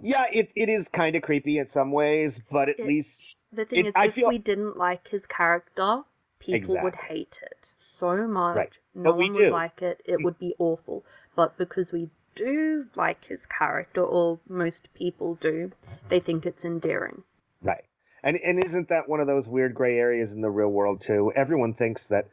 yeah, it is kind of creepy in some ways, but at least the thing is, if we didn't like his character, people would hate it so much. Right. No one would like it. It would be awful. But because we do like his character, or most people do, they think it's endearing. Right. And isn't that one of those weird gray areas in the real world too? Everyone thinks that,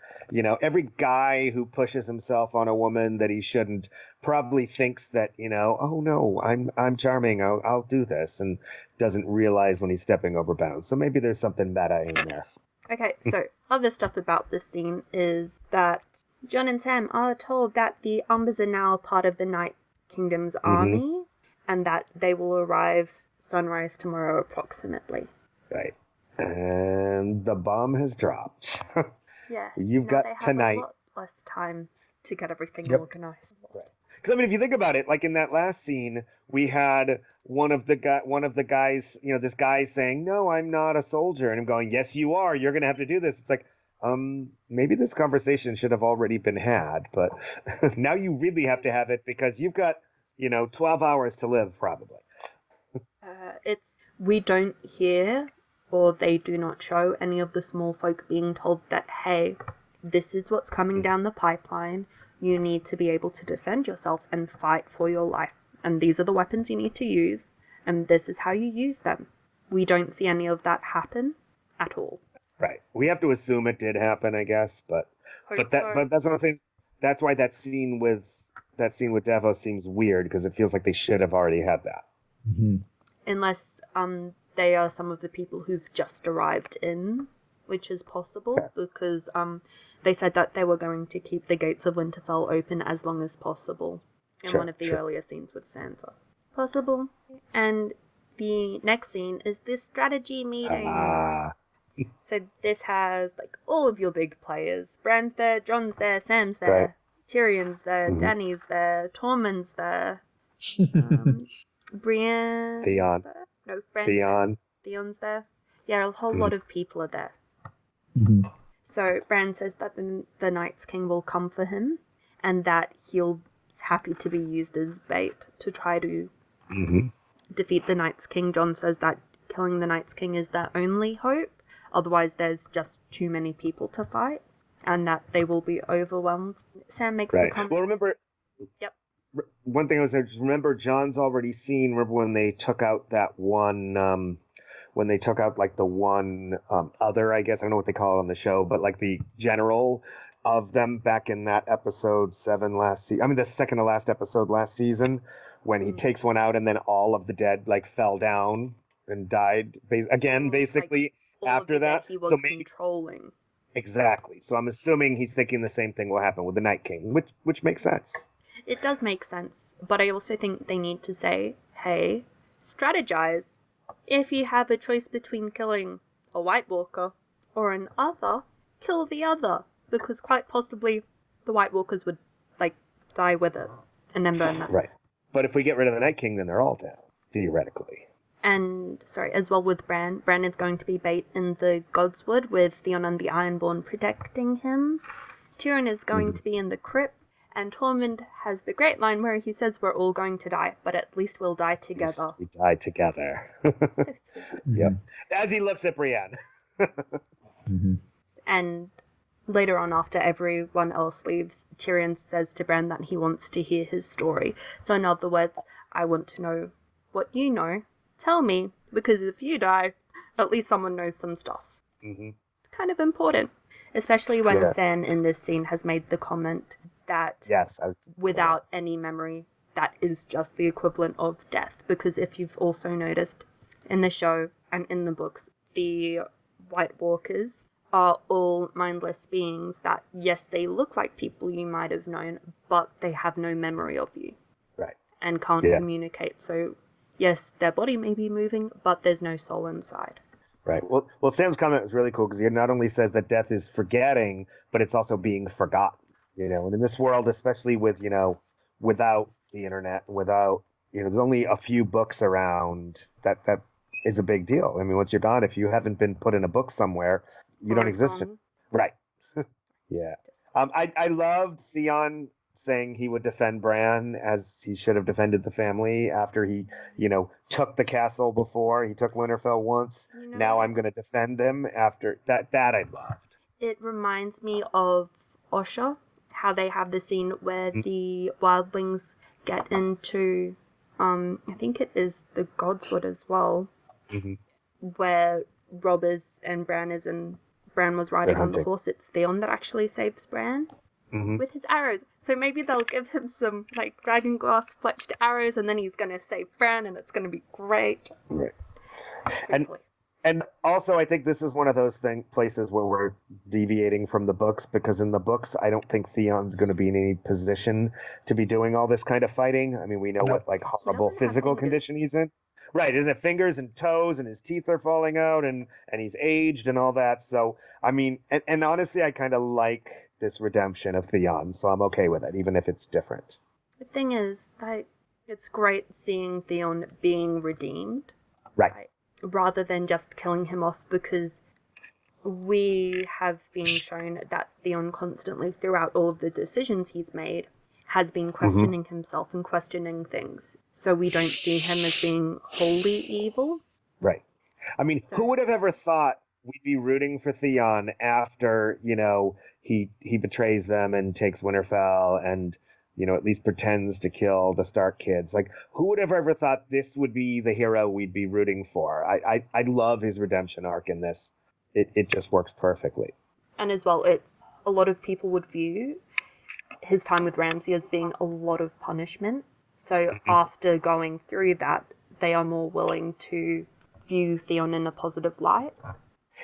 every guy who pushes himself on a woman that he shouldn't probably thinks that, oh no, I'm charming, I'll do this, and doesn't realize when he's stepping over bounds. So maybe there's something meta in there. Okay, so other stuff about this scene is that Jon and Sam are told that the Umbers are now part of the Night Kingdom's army, and that they will arrive sunrise tomorrow approximately. Right. And the bomb has dropped. Yeah. You've got tonight. A lot less time to get everything organized. Right. Because, I mean, if you think about it, like in that last scene, we had one of the guys, this guy saying, no, I'm not a soldier. And I'm going, yes, you are. You're going to have to do this. It's like, maybe this conversation should have already been had. But now you really have to have it because you've got, 12 hours to live, probably. We don't hear, or they do not show any of the small folk being told that, hey, this is what's coming down the pipeline. You need to be able to defend yourself and fight for your life. And these are the weapons you need to use, and this is how you use them. We don't see any of that happen at all. Right. We have to assume it did happen, I guess, but that's what I'm saying. That's why that scene with Davos seems weird, because it feels like they should have already had that. Mm-hmm. Unless they are some of the people who've just arrived in, which is possible, because they said that they were going to keep the gates of Winterfell open as long as possible in one of the earlier scenes with Sansa. Possible. And the next scene is this strategy meeting. So this has like all of your big players. Bran's there, Jon's there, Sam's there, Tyrion's there, Dany's there, Tormund's there, Brienne. Theon. No, Bran's Theon. there. Theon's there. Yeah, a whole lot of people are there. Mm-hmm. So Bran says that the Night's King will come for him, and that he'll happy to be used as bait to try to defeat the Night's King. Jon says that killing the Night's King is their only hope. Otherwise, there's just too many people to fight, and that they will be overwhelmed. Sam makes the comment. Well, remember. Yep. One thing I was just remember, Jon's already seen. Remember when they took out that one. When they took out like the one other, I guess I don't know what they call it on the show, but like the general of them back in that episode 7 last season. I mean, the second to last episode last season, when he takes one out and then all of the dead like fell down and died again, basically after that. He was controlling. Exactly. So I'm assuming he's thinking the same thing will happen with the Night King, which makes sense. It does make sense, but I also think they need to say, hey, strategize. If you have a choice between killing a White Walker or an other, kill the other. Because quite possibly the White Walkers would, die with it and then burn that. Right. But if we get rid of the Night King, then they're all down, theoretically. And, as well with Bran. Bran is going to be bait in the Godswood with Theon and the Ironborn protecting him. Tyrion is going to be in the crypt. And Tormund has the great line where he says we're all going to die, but at least we'll die together. We die together. Yep. As he looks at Brienne. And later on, after everyone else leaves, Tyrion says to Bran that he wants to hear his story. So in other words, I want to know what you know. Tell me, because if you die, at least someone knows some stuff. Kind of important. Especially when Sam in this scene has made the comment that without any memory, that is just the equivalent of death. Because if you've also noticed, in the show and in the books, the White Walkers are all mindless beings that, yes, they look like people you might have known, but they have no memory of you. Right. And can't communicate. So, yes, their body may be moving, but there's no soul inside. Right. Well, Sam's comment was really cool because he not only says that death is forgetting, but it's also being forgotten. And in this world, especially with, without the internet, without, there's only a few books around, that is a big deal. I mean, once you're gone, if you haven't been put in a book somewhere, you don't exist. Right. Yeah. I loved Theon saying he would defend Bran as he should have defended the family after he, took the castle before. He took Winterfell once. Now I'm going to defend them after that. That I loved. It reminds me of Osha, how they have the scene where the wildlings get into, I think it is the Godswood as well, where robbers and Bran is and Bran was riding on the horse. It's Theon that actually saves Bran with his arrows. So maybe they'll give him some dragon glass fletched arrows, and then he's going to save Bran, and it's going to be great. Right. And also, I think this is one of those places where we're deviating from the books, because in the books, I don't think Theon's going to be in any position to be doing all this kind of fighting. I mean, we know what horrible physical condition he's in. Right, isn't it fingers and toes, and his teeth are falling out, and he's aged and all that. So, I mean, and honestly, I kind of like this redemption of Theon, so I'm okay with it, even if it's different. The thing is, it's great seeing Theon being redeemed. Right. Rather than just killing him off, because we have been shown that Theon constantly, throughout all of the decisions he's made, has been questioning himself and questioning things. So we don't see him as being wholly evil. Right. I mean, who would have ever thought we'd be rooting for Theon after, he betrays them and takes Winterfell and, at least pretends to kill the Stark kids. Who would have ever thought this would be the hero we'd be rooting for? I love his redemption arc in this. It just works perfectly. And as well, it's a lot of people would view his time with Ramsay as being a lot of punishment. So after going through that, they are more willing to view Theon in a positive light.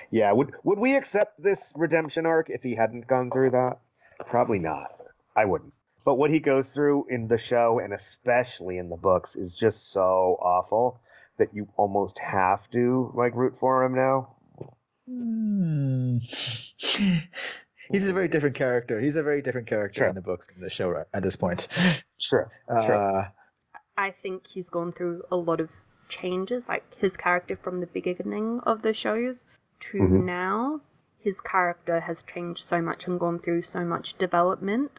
Yeah, would we accept this redemption arc if he hadn't gone through that? Probably not. I wouldn't. But what he goes through in the show, and especially in the books, is just so awful that you almost have to root for him now. He's a very different character. He's a very different character in the books and the show at this point. Sure. I think he's gone through a lot of changes, his character from the beginning of the shows to now. His character has changed so much and gone through so much development.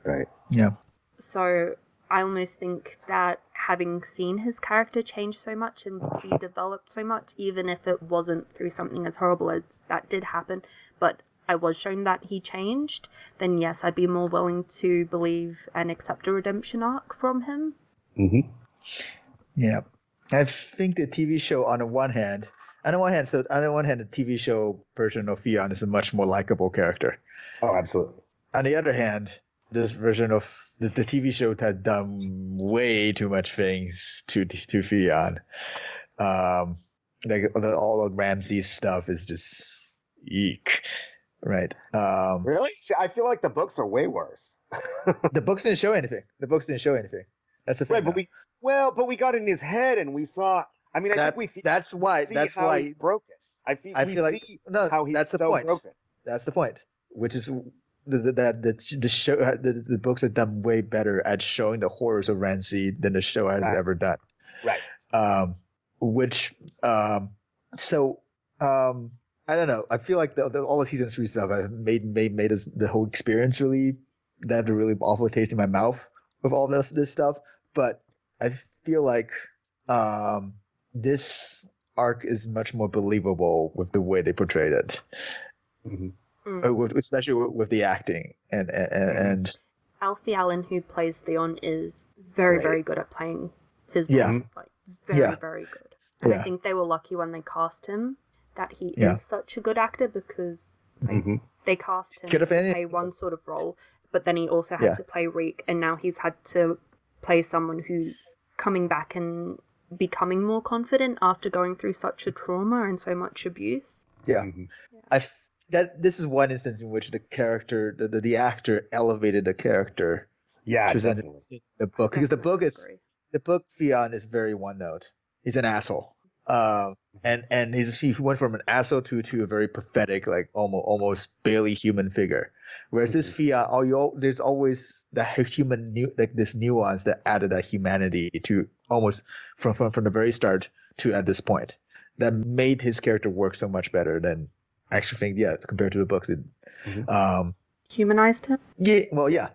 Right. Yeah. So I almost think that having seen his character change so much and be developed so much, even if it wasn't through something as horrible as that did happen, but I was shown that he changed, then yes, I'd be more willing to believe and accept a redemption arc from him. Yeah. I think the TV show on the one hand, the TV show version of Theon is a much more likable character. Oh, absolutely. On the other hand, this version of the TV show has done way too much things to Theon. All of Ramsay's stuff is just eek, right? Really? See, I feel like the books are way worse. The books didn't show anything. That's the thing. Right, but we got in his head and we saw. I mean, that's why he's broken. I feel how he's that's the so point. broken. That's the point. Which is the show, the books have done way better at showing the horrors of Ramsay than the show has ever done. Right. I don't know. I feel like all the season 3 stuff have made us the whole experience really that a really awful taste in my mouth with all this stuff. But I feel like this arc is much more believable with the way they portrayed it. Especially with the acting and Alfie Allen, who plays Theon, is very good at playing his role. Very good. And I think they were lucky when they cast him that he is such a good actor, because they cast him to play one sort of role, but then he also had to play Reek, and now he's had to play someone who's coming back and becoming more confident after going through such a trauma and so much abuse. Yeah. This is one instance in which the character, the actor elevated the character. Yeah, presented definitely. in the book, because the book Theon is very one note. He's an asshole. And he went from an asshole to a very pathetic, like almost barely human figure. Whereas this Theon, there's always that human this nuance that added that humanity to almost from the very start to at this point, that made his character work so much better than I actually think, compared to the books. Humanized him? Yeah, well, yeah.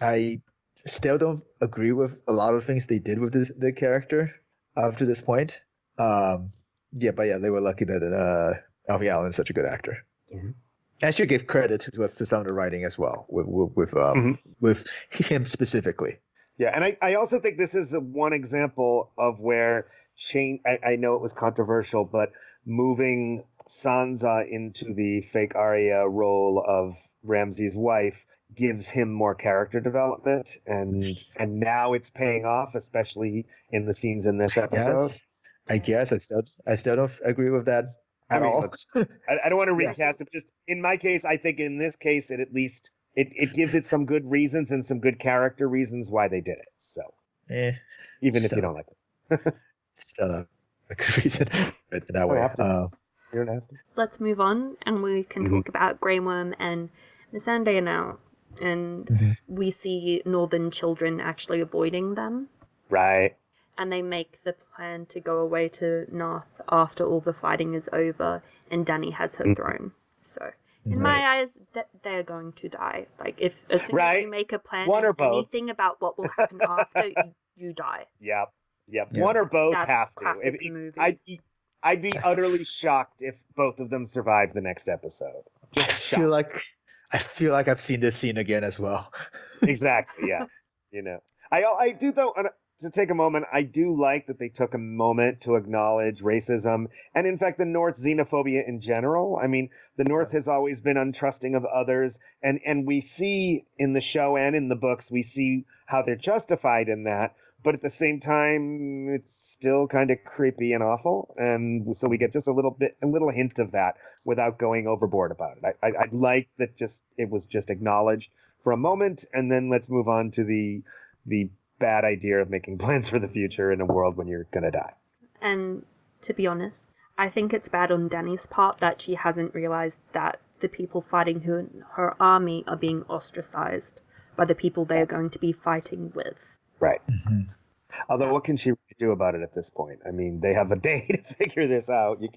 I still don't agree with a lot of things they did with the character up to this point. But they were lucky that Alfie Allen is such a good actor. I should give credit to some of the writing as well with him specifically. Yeah, and I also think this is one example of where I know it was controversial, but moving Sansa into the fake Arya role of Ramsay's wife gives him more character development, and now it's paying off, especially in the scenes in this episode. Yes, I guess I still don't agree with that at all. I don't want to recast it. Just in my case, I think in this case, it at least it gives it some good reasons and some good character reasons why they did it. So even if you don't like it, still not a good reason. But that way, you don't have to. Let's move on, and we can talk about Grey Worm and Missandei now. And we see northern children actually avoiding them. Right. And they make the plan to go away to North after all the fighting is over and Dany has her throne. So, in my eyes, they're going to die. Like, as soon as you make a plan and anything about what will happen after, you die. Yep. One or both have to. I'd be utterly shocked if both of them survive the next episode. I feel like I've seen this scene again as well. Exactly, yeah. I do, though, to take a moment, I do like that they took a moment to acknowledge racism and, in fact, the North's xenophobia in general. I mean, the North has always been untrusting of others, and we see in the show and in the books, we see how they're justified in that. But at the same time, it's still kind of creepy and awful. And so we get just a little hint of that without going overboard about it. I like that it was just acknowledged for a moment. And then let's move on to the bad idea of making plans for the future in a world when you're going to die. And to be honest, I think it's bad on Dany's part that she hasn't realized that the people fighting her army are being ostracized by the people they are going to be fighting with. Right. Although, what can she do about it at this point? I mean, they have a day to figure this out. You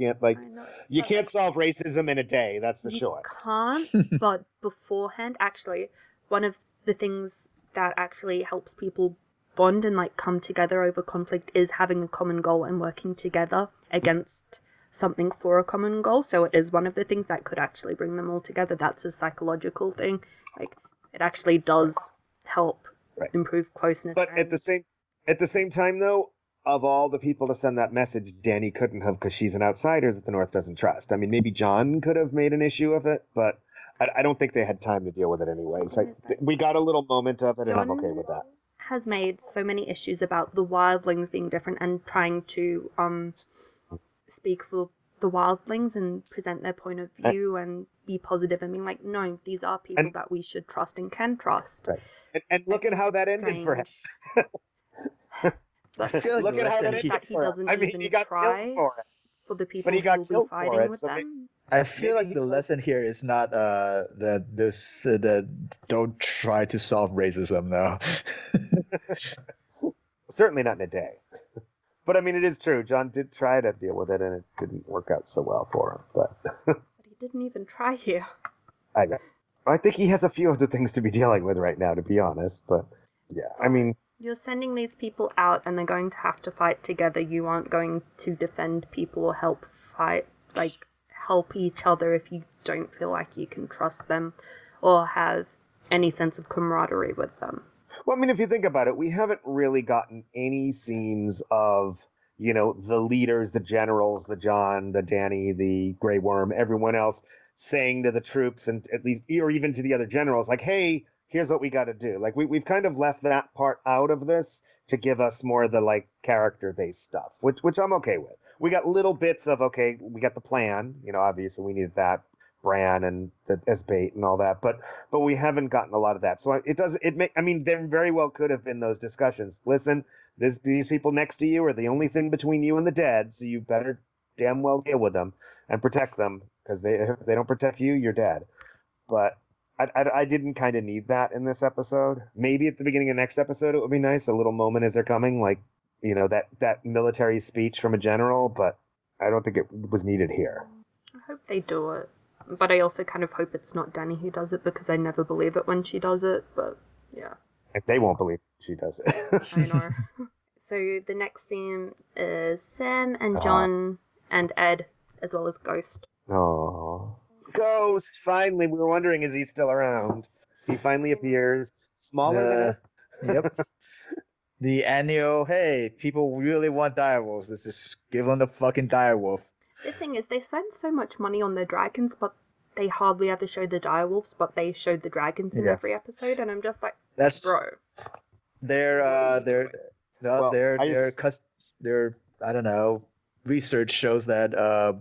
can't solve racism in a day. That's for sure. You can't. But beforehand, actually, one of the things that actually helps people bond and come together over conflict is having a common goal and working together against something for a common goal. So it is one of the things that could actually bring them all together. That's a psychological thing. It actually does help. Right. Improve closeness. But at the same time, though, of all the people to send that message, Dany couldn't have, because she's an outsider that the North doesn't trust. I mean, maybe Jon could have made an issue of it, but I don't think they had time to deal with it anyway. It's we got a little moment of it, and I'm okay with that. Has made so many issues about the wildlings being different and trying to speak for the wildlings and present their point of view and be positive and being like, no, these are people that we should trust and can trust. Right. And look at how that ended for him. But look at how that ended for him. I mean, he got killed for it. For the people who will be fighting with them. I feel like the lesson here is not that don't try to solve racism, though. Certainly not in a day. But I mean, it is true. Jon did try to deal with it, and it didn't work out so well for him. But he didn't even try here. I know. I think he has a few other things to be dealing with right now, to be honest. But yeah, I mean, you're sending these people out, and they're going to have to fight together. You aren't going to defend people or help help each other if you don't feel like you can trust them or have any sense of camaraderie with them. Well, I mean, if you think about it, we haven't really gotten any scenes of, the leaders, the generals, the Jon, the Dany, the Grey Worm, everyone else saying to the troops and at least, or even to the other generals, like, hey, here's what we got to do. Like we've kind of left that part out of this to give us more of the like character-based stuff, which I'm okay with. We got little bits of, okay, we got the plan, obviously we needed that, Bran and as bait and all that, but we haven't gotten a lot of that. So there very well could have been those discussions. Listen, these people next to you are the only thing between you and the dead, so you better damn well deal with them and protect them, because if they don't protect you, you're dead. But I didn't kind of need that in this episode. Maybe at the beginning of next episode it would be nice, a little moment as they're coming, like, that military speech from a general, but I don't think it was needed here. I hope they do it. But I also kind of hope it's not Dany who does it, because I never believe it when she does it, but yeah. And they won't believe she does it. I know. So the next scene is Sam and Jon and Ed, as well as Ghost. Oh. Ghost, finally. We were wondering, is he still around? He finally appears. Smaller than it. Yep. The annual, hey, people really want direwolves. Let's just give them the fucking direwolf. The thing is, they spend so much money on their dragons, but they hardly ever show the direwolves, but they showed the dragons in every episode, and I'm just like, that's bro. Their I don't know, research shows that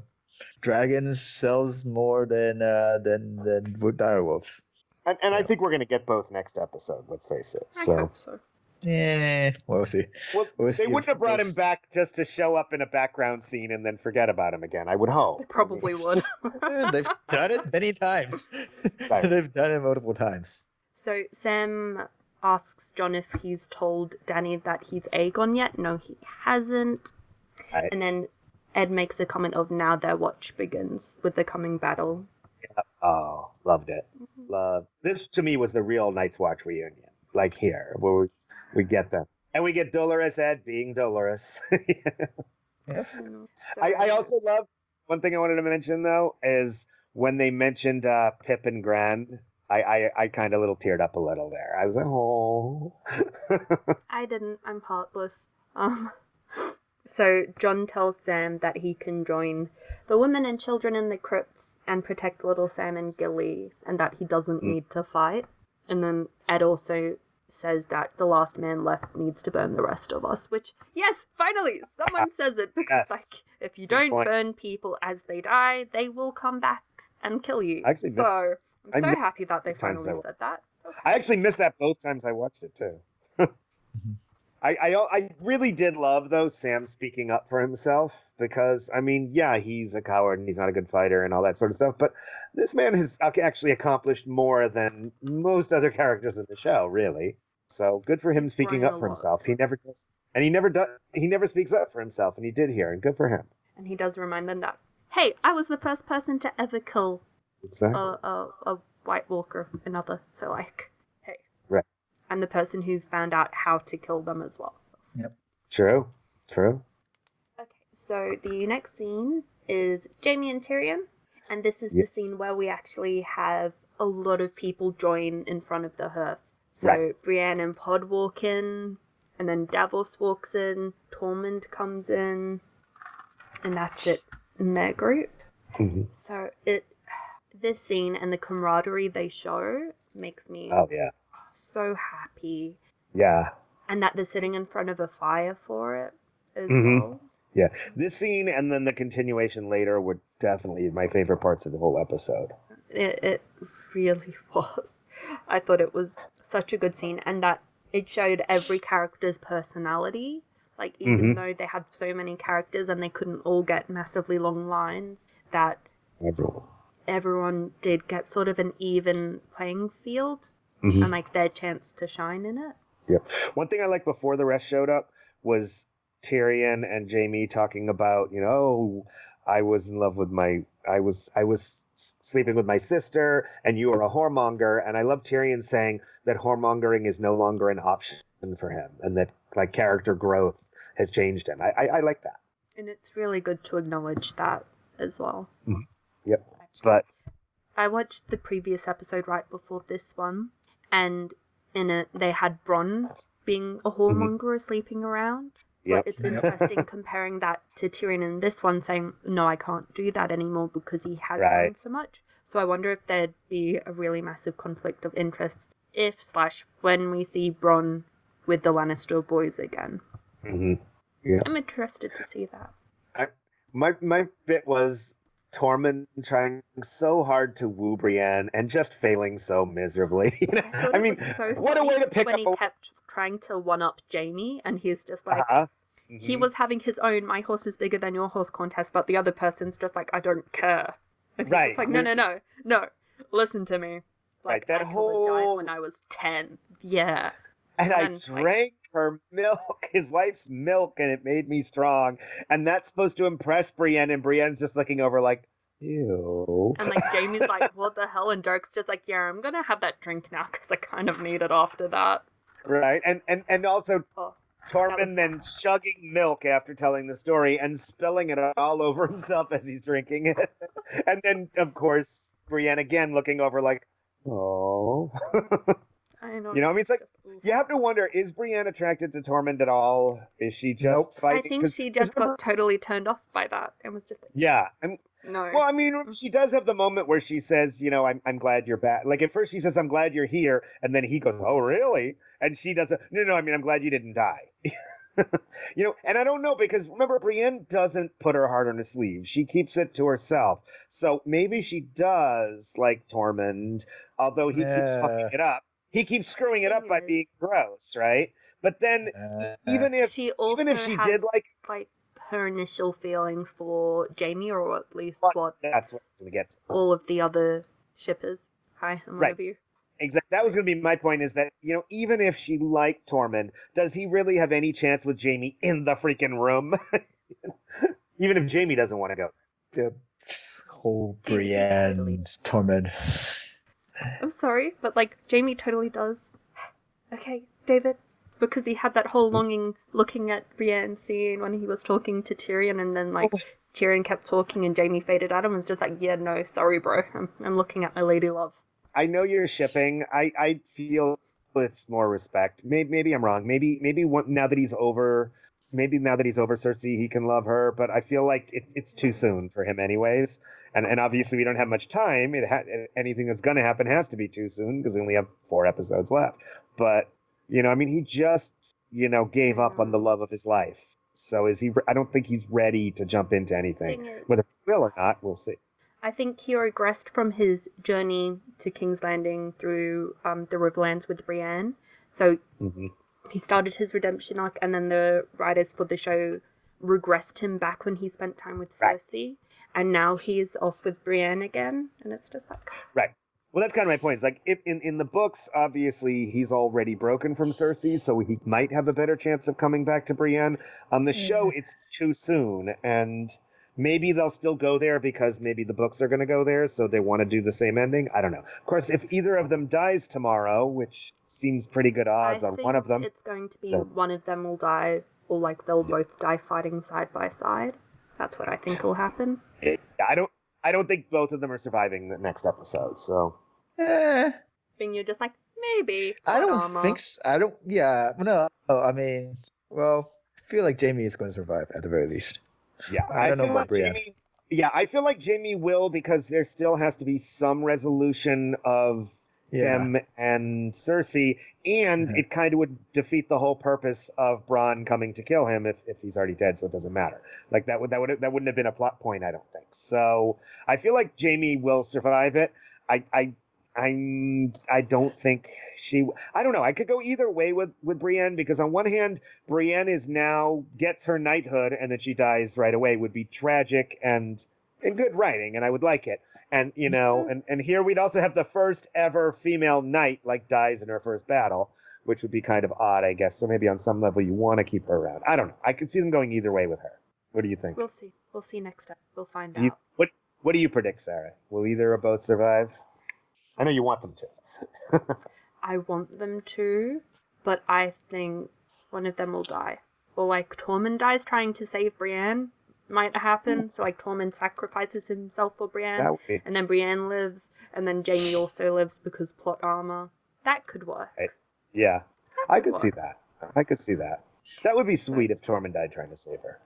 dragons sells more than direwolves. And I think we're going to get both next episode, let's face it. I hope so. Yeah, we'll see. They wouldn't have brought him back just to show up in a background scene and then forget about him again, I would hope. They probably would. They've done it many times. Right. They've done it multiple times. So Sam asks Jon if he's told Dany that he's Aegon yet. No, he hasn't. Right. And then Ed makes a comment of, now their watch begins with the coming battle. Yeah. Oh, loved it. This to me was the real Night's Watch reunion. Like here, where we get them. And we get Dolorous Ed being Dolorous. Yes. I also love, one thing I wanted to mention though, is when they mentioned Pip and Gran, I kind of little teared up a little there. I was like, oh. I didn't. I'm heartless. So Jon tells Sam that he can join the women and children in the crypts and protect little Sam and Gilly, and that he doesn't need to fight. And then Ed also says that the last man left needs to burn the rest of us, which, yes, finally, someone says it, because, if you don't burn people as they die, they will come back and kill you. I'm so happy that they finally said that. Okay. I actually missed that both times I watched it, too. I really did love, though, Sam speaking up for himself, because, he's a coward and he's not a good fighter and all that sort of stuff, but this man has actually accomplished more than most other characters in the show, really. So good for him speaking up for himself. He never does, and he never speaks up for himself, and he did here, and good for him. And he does remind them that, hey, I was the first person to ever kill a White Walker, another. So hey, right. I'm the person who found out how to kill them as well. Yep. True. Okay, so the next scene is Jaime and Tyrion, and this is the scene where we actually have a lot of people join in front of the hearth. So Brienne and Pod walk in, and then Davos walks in, Tormund comes in, and that's it in their group. Mm-hmm. So this scene and the camaraderie they show makes me so happy. Yeah. And that they're sitting in front of a fire for it as well. Yeah. This scene and then the continuation later were definitely my favorite parts of the whole episode. It really was. I thought it was such a good scene, and that it showed every character's personality. Like, even though they had so many characters and they couldn't all get massively long lines, that everyone did get sort of an even playing field and like their chance to shine in it. Yep. One thing I liked before the rest showed up was Tyrion and Jaime talking about, I was in love with I was sleeping with my sister and you were a whoremonger, and I love Tyrion saying that whoremongering is no longer an option for him, and that like character growth has changed him. I like that. And it's really good to acknowledge that as well. Mm-hmm. Yep. Actually, but I watched the previous episode right before this one, and in it they had Bronn being a whoremonger sleeping around. But it's interesting comparing that to Tyrion in this one saying, no, I can't do that anymore because he has done so much. So I wonder if there'd be a really massive conflict of interest when we see Bronn with the Lannister boys again. Mm-hmm. Yeah. I'm interested to see that. My bit was Tormund trying so hard to woo Brienne and just failing so miserably. I mean, so what a way to pick when up he kept trying to one-up Jaime, and he's just like, Mm-hmm. he was having his own "my horse is bigger than your horse" contest, but the other person's just like, I don't care. And right. He's like, no, listen to me. Like, right. That whole died when I was 10. Yeah. And I drank her milk, his wife's milk, and it made me strong. And that's supposed to impress Brienne, and Brienne's just looking over like, ew. And like Jaime's like, what the hell? And Dirk's just like, yeah, I'm gonna have that drink now because I kind of need it after that. Right. And also Tormund then chugging milk after telling the story and spilling it all over himself as he's drinking it. And then, of course, Brienne again looking over like, oh. I know. I mean, it's like, you have to wonder, is Brienne attracted to Tormund at all? Is she just fighting? I think she just got totally turned off by that and was just like, yeah. No. Well, I mean, she does have the moment where she says, I'm glad you're back. Like, at first she says, I'm glad you're here. And then he goes, oh, really? And she doesn't. No, I mean, I'm glad you didn't die. And I don't know, because remember, Brienne doesn't put her heart on her sleeve. She keeps it to herself. So maybe she does like Tormund, although he keeps fucking it up. He keeps screwing it up by being gross, right? But then, even if she did like her initial feelings for Jaime, or at least that's what I was going to get to. All of the other shippers. Hi, and what have you. Exactly. That was going to be my point, is that, even if she liked Tormund, does he really have any chance with Jaime in the freaking room? Even if Jaime doesn't want to go. The whole Brienne's Tormund. I'm sorry, but like Jaime totally does. Okay, David, because he had that whole longing looking at Brienne scene when he was talking to Tyrion, and then like Tyrion kept talking and Jaime faded out and was just like, yeah, no, sorry, bro, I'm looking at my lady love. I know you're shipping. I feel it's more respect. Maybe I'm wrong. Maybe now that he's over Cersei, he can love her. But I feel like it's too soon for him, anyways. And obviously we don't have much time. Anything that's going to happen has to be too soon because we only have 4 episodes left. But I mean, he just gave up on the love of his life. So is he? I don't think he's ready to jump into anything. Whether he will or not, we'll see. I think he regressed from his journey to King's Landing through the Riverlands with Brienne. So he started his redemption arc, and then the writers for the show regressed him back when he spent time with Cersei. And now he's off with Brienne again, and it's just like... Right. Well, that's kind of my point. It's like, if in the books, obviously, he's already broken from Cersei, so he might have a better chance of coming back to Brienne. On the show, it's too soon, and maybe they'll still go there because maybe the books are going to go there, so they want to do the same ending. I don't know. Of course, if either of them dies tomorrow, which seems pretty good odds on one of them... it's going to be one of them will die, or like they'll both die fighting side by side. That's what I think will happen. I don't think both of them are surviving the next episode, so... And you're just like, maybe. I don't think so. No, I mean, well, I feel like Jaime is going to survive at the very least. Yeah, I don't know about Brienne. I feel like Jaime will, because there still has to be some resolution of him and Cersei, and it kind of would defeat the whole purpose of Bronn coming to kill him if he's already dead, so it doesn't matter. Like that wouldn't have been a plot point, I don't think. So I feel like Jaime will survive it. I don't think I don't know. I could go either way with Brienne, because on one hand, Brienne gets her knighthood and then she dies right away, would be tragic and good writing, and I would like it. And, and here we'd also have the first ever female knight, dies in her first battle, which would be kind of odd, I guess. So maybe on some level you want to keep her around. I don't know. I could see them going either way with her. What do you think? We'll see. We'll see next time. We'll find out. What do you predict, Sarah? Will either or both survive? I know you want them to. I want them to, but I think one of them will die. Or Tormund dies trying to save Brienne. Might happen. So Tormund sacrifices himself for Brienne, and then Brienne lives, and then Jaime also lives because plot armor. That could work. Yeah, I could see that. I could see that. That would be sweet if Tormund died trying to save her.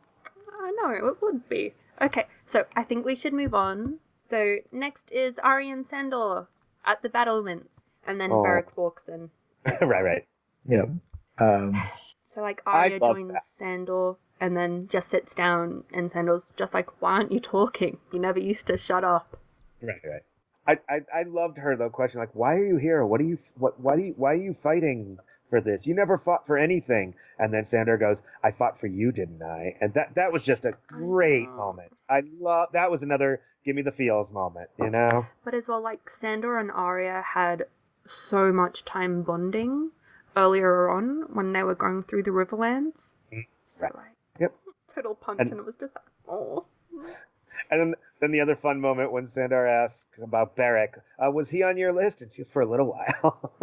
I know, it would be. Okay, so I think we should move on. So next is Arya and Sandor at the battlements. And then Beric walks in. Right. Yeah. So, like, Arya joins Sandor and then just sits down, and Sandor's just like, why aren't you talking? You never used to shut up. Right. I loved her, though, question, like, why are you here? Why are you fighting for this? You never fought for anything. And then Sandor goes, I fought for you, didn't I? And that was just a great moment. That was another give me the feels moment, you know? But as well, like, Sandor and Arya had so much time bonding earlier on when they were going through the Riverlands. So, like, total punch, and it was just like, oh. And then the other fun moment when Sandor asks about Beric, was he on your list? And she was for a little while.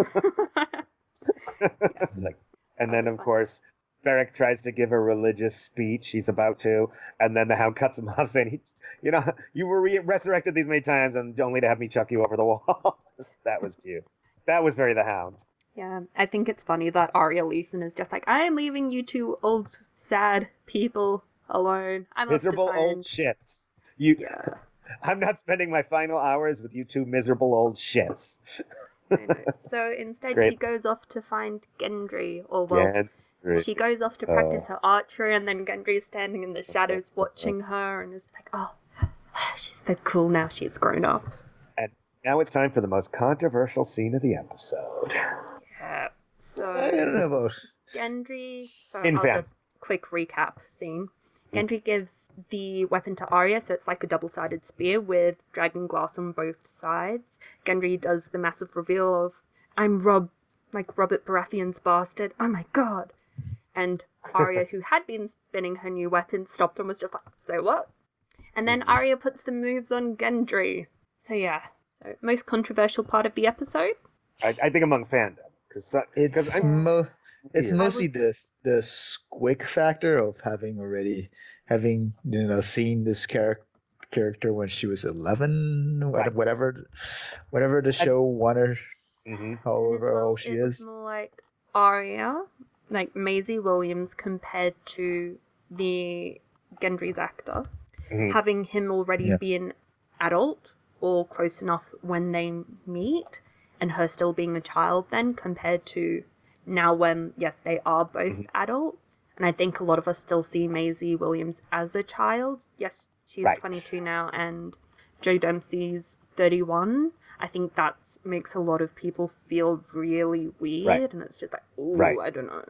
And then, of course, Beric tries to give a religious speech. He's about to. And then the Hound cuts him off saying, you were resurrected these many times and only to have me chuck you over the wall. That was cute. That was very the Hound. Yeah, I think it's funny that Arya leaves and is just like, I am leaving you two old, sad people alone. I'm miserable old shits. I'm not spending my final hours with you two miserable old shits. I know. So instead she goes off to find Gendry, she goes off to practice her archery, and then Gendry's standing in the shadows watching her and is like, oh, she's so cool now she's grown up. And now it's time for the most controversial scene of the episode. Yeah. So I don't know about Gendry. So I'll just quick recap scene. Gendry gives the weapon to Arya, so it's like a double-sided spear with dragon glass on both sides. Gendry does the massive reveal of, I'm Robert Baratheon's bastard. Oh my god. And Arya, who had been spinning her new weapon, stopped and was just like, so what? And then Arya puts the moves on Gendry. So yeah. So most controversial part of the episode? I think among fandom. It's mostly the squick factor of having seen this character when she was 11, whatever the show wanted, however old she is. It's more like Arya, like Maisie Williams compared to the Gendry's actor, having him already be an adult or close enough when they meet, and her still being a child then, compared to now when, yes, they are both adults. And I think a lot of us still see Maisie Williams as a child. Yes, she's 22 now, and Joe Dempsey's 31. I think that makes a lot of people feel really weird, and it's just like, ooh, I don't know.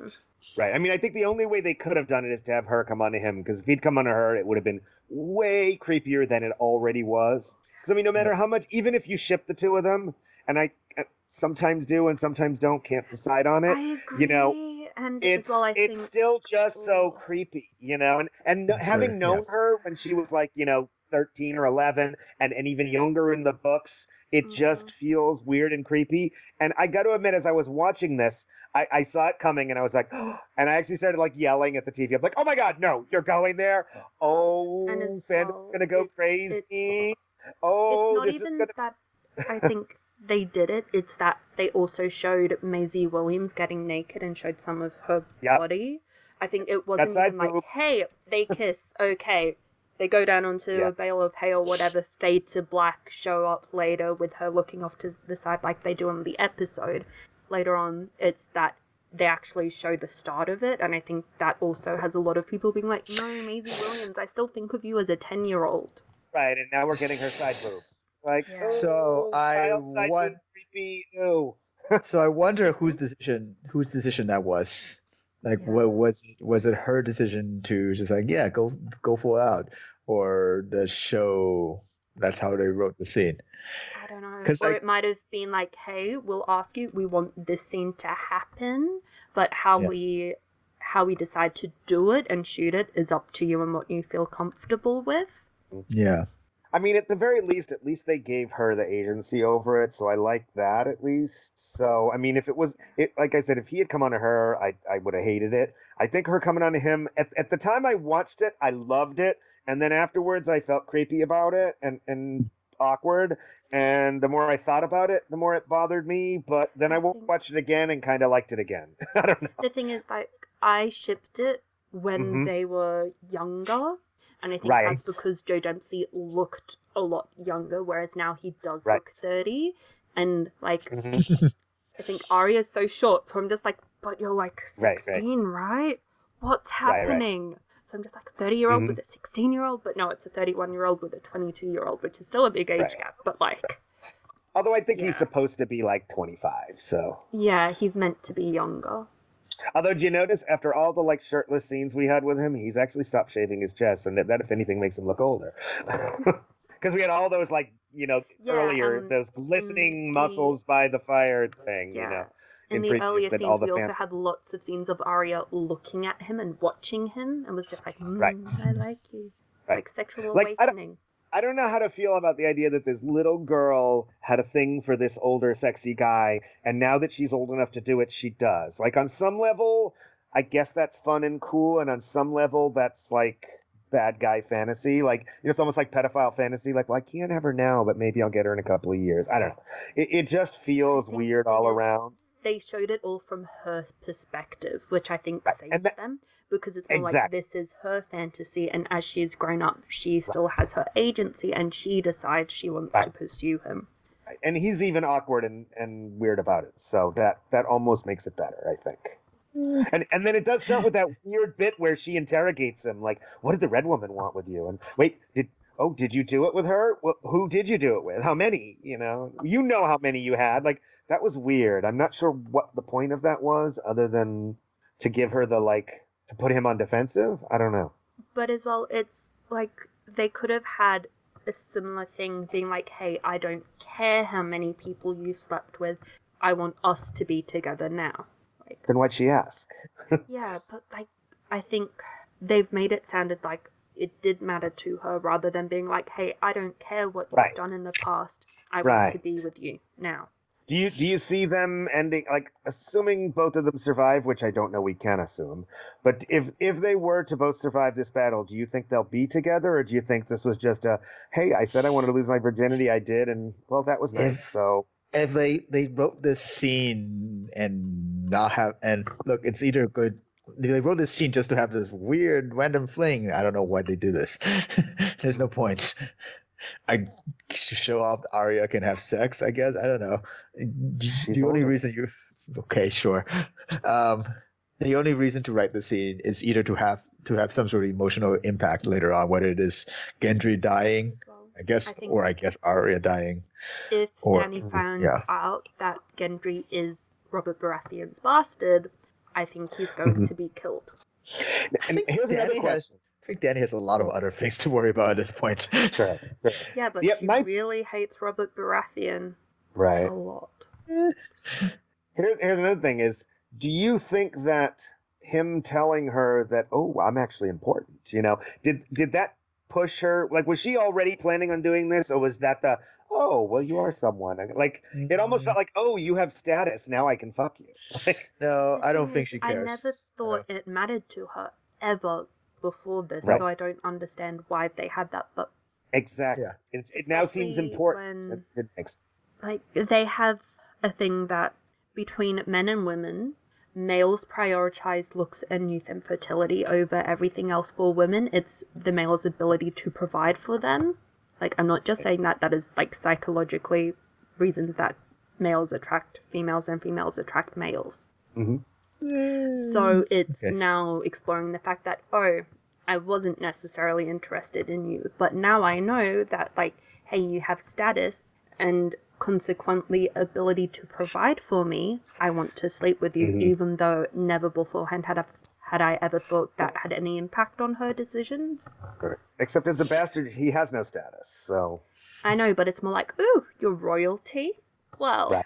Right. I mean, I think the only way they could have done it is to have her come onto him, because if he'd come onto her, it would have been way creepier than it already was. Because, I mean, no matter how much, even if you ship the two of them, and I sometimes do and sometimes don't, can't decide on it. I agree. And it's it's still just so creepy, and having known her when she was like 13 or 11 and even younger in the books, it just feels weird and creepy. And I got to admit, as I was watching this, I saw it coming and I was like, oh, and I actually started like yelling at the TV. I'm like, oh my god, no, you're going there. Oh, fandom's gonna go crazy. It's not even that I think they did it. It's that they also showed Maisie Williams getting naked and showed some of her body. I think it wasn't even like, hey, they kiss, okay. They go down onto a bale of hay or whatever, fade to black, show up later with her looking off to the side like they do in the episode. Later on, it's that they actually show the start of it, and I think that also has a lot of people being like, no, Maisie Williams, I still think of you as a 10-year-old. Right, and now we're getting her side boob. Like, so I wonder whose decision that was. Like, what was it her decision to just like, go full out, or the show? That's how they wrote the scene. I don't know. Or it might have been like, hey, we'll ask you. We want this scene to happen, but how we decide to do it and shoot it is up to you and what you feel comfortable with. Yeah. I mean, at the very least, they gave her the agency over it, so I like that at least. So, I mean, if like I said, if he had come onto her, I would have hated it. I think her coming onto him, at the time I watched it, I loved it, and then afterwards I felt creepy about it and awkward, and the more I thought about it, the more it bothered me, but then I watched it again and kind of liked it again. I don't know. The thing is, like, I shipped it when they were younger. And I think that's because Joe Dempsey looked a lot younger, whereas now he does look 30. And, like, I think Arya's so short, so I'm just like, but you're, like, 16, right? What's happening? Right. So I'm just like a 30-year-old with a 16-year-old, but no, it's a 31-year-old with a 22-year-old, which is still a big age gap, but, like... Although I think he's supposed to be, like, 25, so... Yeah, he's meant to be younger. Although, do you notice, after all the, like, shirtless scenes we had with him, he's actually stopped shaving his chest, and that if anything, makes him look older. Because we had all those, like, you know, earlier, those glistening muscles by the fire thing, you know. In the earlier scenes, we also had lots of scenes of Arya looking at him and watching him, and was just like, I like you. Like, sexual awakening. I don't know how to feel about the idea that this little girl had a thing for this older, sexy guy, and now that she's old enough to do it, she does. Like, on some level, I guess that's fun and cool, and on some level, that's, like, bad guy fantasy. Like, you know, it's almost like pedophile fantasy. Like, well, I can't have her now, but maybe I'll get her in a couple of years. I don't know. It just feels weird all around. They showed it all from her perspective, which I think saves them. Because it's more like, this is her fantasy, and as she's grown up, she still has her agency, and she decides she wants to pursue him. And he's even awkward and weird about it, so that almost makes it better, I think. And then it does start with that weird bit where she interrogates him, like, what did the Red Woman want with you? And wait, did you do it with her? Well, who did you do it with? How many? You know how many you had. Like, that was weird. I'm not sure what the point of that was, other than to give her the, like... To put him on defensive? I don't know. But as well, it's like they could have had a similar thing being like, hey, I don't care how many people you've slept with. I want us to be together now. Like, then why'd she ask? Yeah, but like, I think they've made it sounded like it did matter to her rather than being like, hey, I don't care what you've done in the past. I want to be with you now. Do you see them ending, like, assuming both of them survive, which I don't know we can assume, but if they were to both survive this battle, do you think they'll be together, or do you think this was just a, hey, I said I wanted to lose my virginity, I did, and, well, that was nice, so... If they wrote this scene and not have... And, look, it's either good... They wrote this scene just to have this weird, random fling. I don't know why they do this. There's no point. I show off Arya can have sex, I guess. I don't know. The only reason you... Okay, sure. The only reason to write the scene is either to have some sort of emotional impact later on, whether it is Gendry dying, I guess Arya dying. If Dany finds out that Gendry is Robert Baratheon's bastard, I think he's going to be killed. And here's another question. I think Dany has a lot of other things to worry about at this point. Sure. Yeah, but she really hates Robert Baratheon. Right. A lot. Here's another thing is, do you think that him telling her that, oh, I'm actually important, you know, did that push her? Like, was she already planning on doing this, or was that the, oh, well, you are someone? Like, it almost felt like, oh, you have status, now I can fuck you. Like, no, I don't think she cares. I never thought it mattered to her, ever, before this, so I don't understand why they had that, but... Exactly. Yeah. It now seems important. It makes sense. Like, they have a thing that between men and women, males prioritize looks and youth and fertility over everything else for women. It's the male's ability to provide for them. Like, I'm not just saying that is, like, psychologically reasons that males attract females and females attract males. Mm-hmm. So it's now exploring the fact that, oh, I wasn't necessarily interested in you, but now I know that, like, hey, you have status and consequently ability to provide for me. I want to sleep with you, even though never beforehand had I ever thought that had any impact on her decisions. Except as a bastard, he has no status, so... I know, but it's more like, ooh, you're royalty? Well,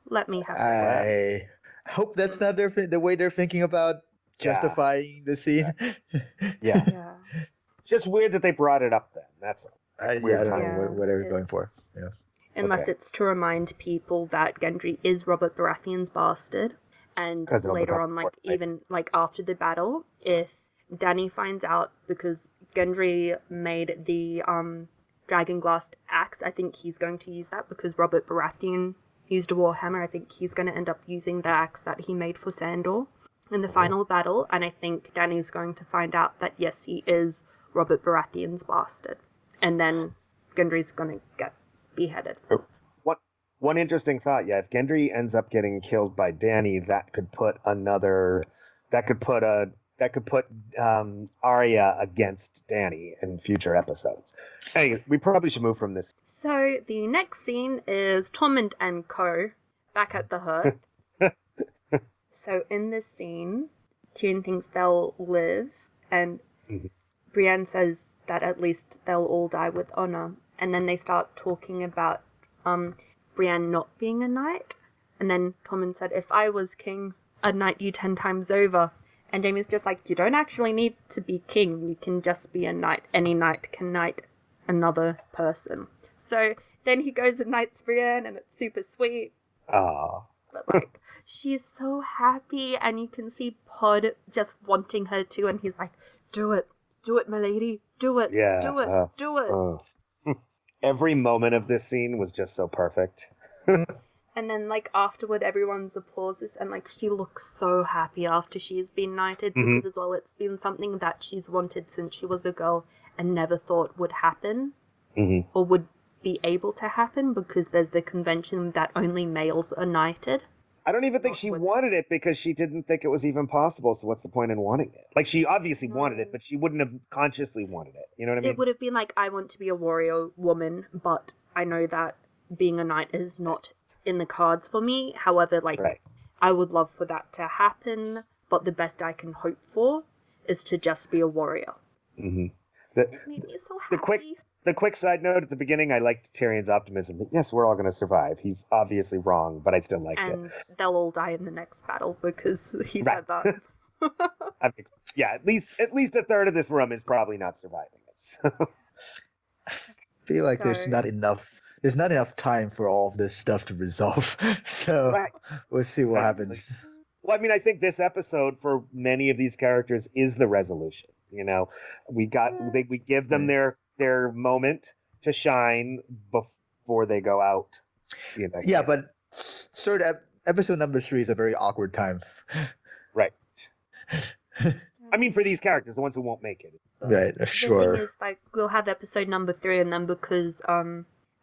let me have I hope that's not the way they're thinking about justifying the scene. Yeah. Just weird that they brought it up then. That's I don't know what they're going for. Yeah. Unless it's to remind people that Gendry is Robert Baratheon's bastard. And later on, like, even, like, after the battle, if Dany finds out, because Gendry made the Dragonglass axe, I think he's going to use that, because Robert Baratheon used a warhammer. I think he's going to end up using the axe that he made for Sandor in the final battle, and I think Dany's going to find out that, yes, he is Robert Baratheon's bastard. And then Gendry's going to get beheaded. One interesting thought, if Gendry ends up getting killed by Dany, that could put Arya against Dany in future episodes. Hey, we probably should move from this. So the next scene is Tormund and co. back at the hearth. So in this scene, Tyrion thinks they'll live, and Brienne says that at least they'll all die with honor. And then they start talking about Brienne not being a knight. And then Tormund said, if I was king, I'd knight you 10 times over. And Jaime's just like, you don't actually need to be king. You can just be a knight. Any knight can knight another person. So then he goes and knights Brienne, and it's super sweet. Aww. But like, she's so happy, and you can see Pod just wanting her to, and he's like, do it, my lady, do it, do it. Every moment of this scene was just so perfect. And then, like, afterward, everyone's applauses, and, like, she looks so happy after she's been knighted, because, as well, it's been something that she's wanted since she was a girl and never thought would happen, or would be able to happen, because there's the convention that only males are knighted. I don't even think she wanted it, because she didn't think it was even possible, so what's the point in wanting it? Like, she obviously wanted it, but she wouldn't have consciously wanted it, you know what I mean? It would have been like, I want to be a warrior woman, but I know that being a knight is not in the cards for me. However, like, I would love for that to happen, but the best I can hope for is to just be a warrior. It made me so happy. The quick side note at the beginning, I liked Tyrion's optimism that, yes, we're all going to survive. He's obviously wrong, but I still liked it. And they'll all die in the next battle, because he said that. I mean, at least a third of this room is probably not surviving it. So. I feel like there's not enough time for all of this stuff to resolve. So we'll see what happens. Well, I mean, I think this episode for many of these characters is the resolution. You know, we give them their moment to shine before they go out. You know, yeah, but sort of episode number 3 is a very awkward time. Right. I mean, for these characters, the ones who won't make it. Right, sure. The thing is, like, we'll have episode number 3, and then because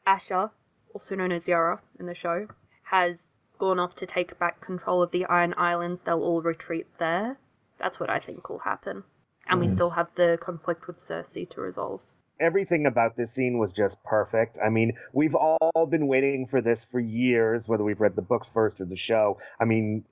Asha, also known as Yara in the show, has gone off to take back control of the Iron Islands, they'll all retreat there. That's what I think will happen. And we still have the conflict with Cersei to resolve. Everything about this scene was just perfect. I mean, we've all been waiting for this for years, whether we've read the books first or the show. I mean,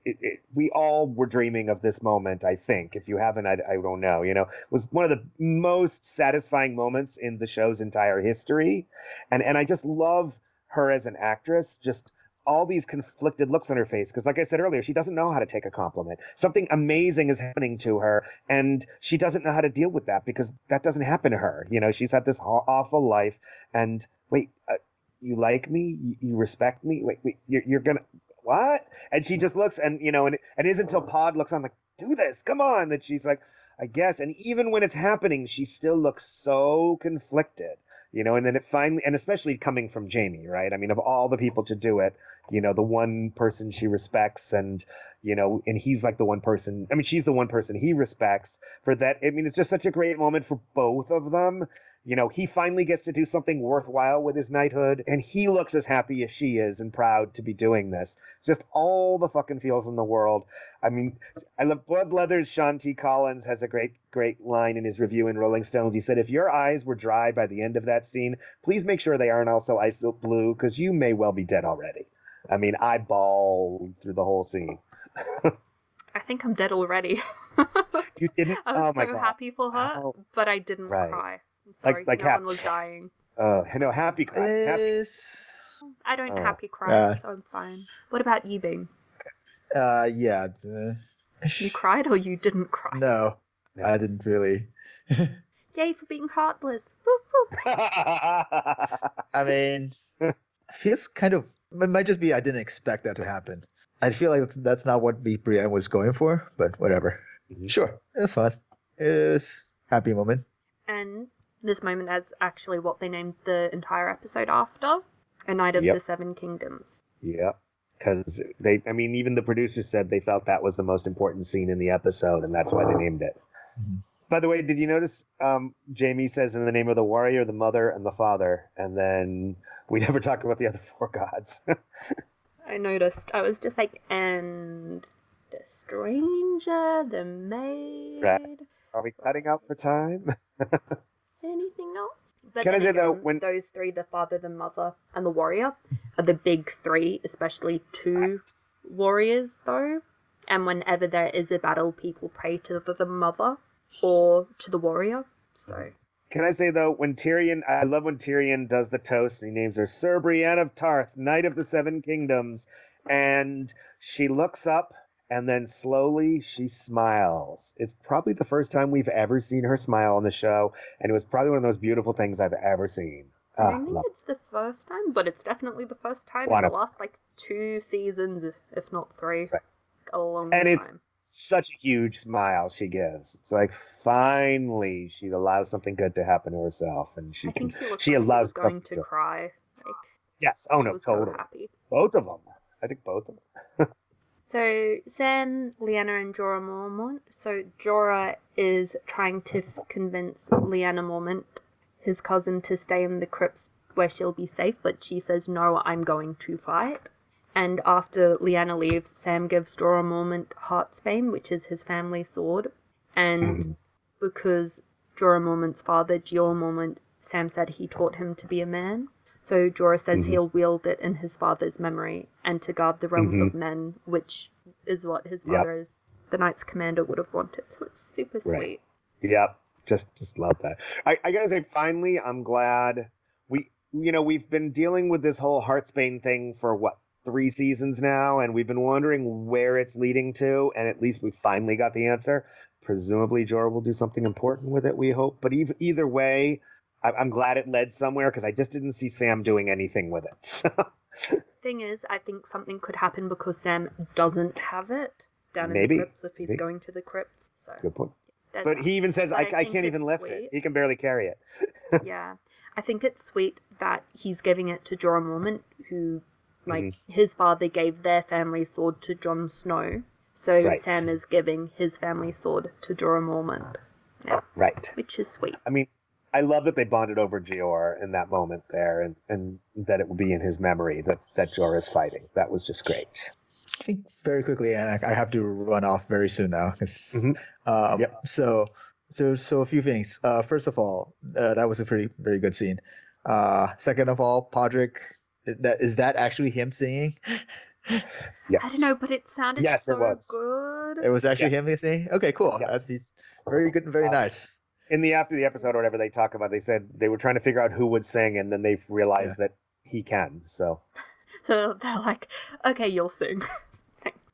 we all were dreaming of this moment, I think. If you haven't, I don't know. You know, it was one of the most satisfying moments in the show's entire history. And I just love her as an actress, just all these conflicted looks on her face, because like I said earlier, she doesn't know how to take a compliment. Something amazing is happening to her, and she doesn't know how to deal with that, because that doesn't happen to her. You know, she's had this awful life, and wait, you like me? You respect me? Wait, you're gonna, what? And she just looks, and you know, and it isn't until Pod looks on like, do this, come on, that she's like, I guess. And even when it's happening, she still looks so conflicted. You know, and then it finally, and especially coming from Jaime, right? I mean, of all the people to do it, you know, the one person she respects, and, you know, and he's like the one person, I mean, she's the one person he respects for that. I mean, it's just such a great moment for both of them. You know, he finally gets to do something worthwhile with his knighthood, and he looks as happy as she is and proud to be doing this. It's just all the fucking feels in the world. I mean, I love Bloodleather's Sean T. Collins has a great line in his review in Rolling Stones. He said, if your eyes were dry by the end of that scene, please make sure they aren't also ice blue, because you may well be dead already. I mean, I bawled through the whole scene. I think I'm dead already. You didn't? I was so so happy for her, but I didn't cry. I'm sorry, like no one was dying. No, happy cry. Happy. I don't happy cry, so I'm fine. What about you, Bing? Yeah. You cried or you didn't cry? No, I didn't really. Yay for being heartless. Whoop, whoop. I mean, it feels kind of, it might just be I didn't expect that to happen. I feel like that's not what Brienne was going for, but whatever. Sure, it was fun. It was a happy moment. And this moment is actually what they named the entire episode after, A Night of the Seven Kingdoms. Yeah, because even the producers said they felt that was the most important scene in the episode, and that's why they named it. By the way, did you notice Jaime says in the name of the warrior, the mother, and the father, and then we never talk about the other 4 gods. I noticed. I was just like, and the stranger, the maid. Right. Are we cutting out for time? Anything else? But Can I say again, though, when those 3, the father, the mother, and the warrior, are the big 3, especially 2 warriors though. And whenever there is a battle, people pray to the mother or to the warrior. So. Can I say though, I love when Tyrion does the toast and he names her Sir Brienne of Tarth, Knight of the 7 Kingdoms, and she looks up and then slowly she smiles. It's probably the first time we've ever seen her smile on the show, and it was probably one of those beautiful things I've ever seen. I don't think it's the first time, but it's definitely the first time in the last 2 seasons, if not 3. Right. A long time. It's such a huge smile she gives. It's like finally she allows something good to happen to herself, and she allows going to cry. Yes. Oh no, totally. So happy. Both of them. I think both of them. So Sam, Lyanna, and Jorah Mormont. So Jorah is trying to convince Lyanna Mormont, his cousin, to stay in the crypts where she'll be safe, but she says, no, I'm going to fight. And after Lyanna leaves, Sam gives Jorah Mormont Heartsbane, which is his family sword. And because Jorah Mormont's father, Jeor Mormont, Sam said he taught him to be a man. So Jorah says he'll wield it in his father's memory and to guard the realms of men, which is what his mother as the Knights Commander would have wanted. So it's super sweet. Yep. Just love that. I gotta say, finally, I'm glad we've been dealing with this whole Heartsbane thing for 3 seasons now, and we've been wondering where it's leading to, and at least we finally got the answer. Presumably Jorah will do something important with it, we hope. But either way, I'm glad it led somewhere, because I just didn't see Sam doing anything with it. So. Thing is, I think something could happen because Sam doesn't have it down in the crypts if he's going to the crypts. So. Good point. But he even says, I can't even lift it. He can barely carry it. Yeah. I think it's sweet that he's giving it to Jorah Mormont, who, his father gave their family sword to Jon Snow. So Sam is giving his family sword to Jorah Mormont. Yeah. Right. Which is sweet. I mean, I love that they bonded over Jeor in that moment there, and that it will be in his memory that Jorah is fighting. That was just great. I think very quickly, and I have to run off very soon now. So a few things. First of all, that was a very good scene. Second of all, Podrick, is that actually him singing? Yes. I don't know, but it sounded good. It was actually him singing? Okay, cool. Yes. That's very good and very nice. After the episode or whatever they talk about, they said they were trying to figure out who would sing, and then they realized that he can. So they're like, okay, you'll sing.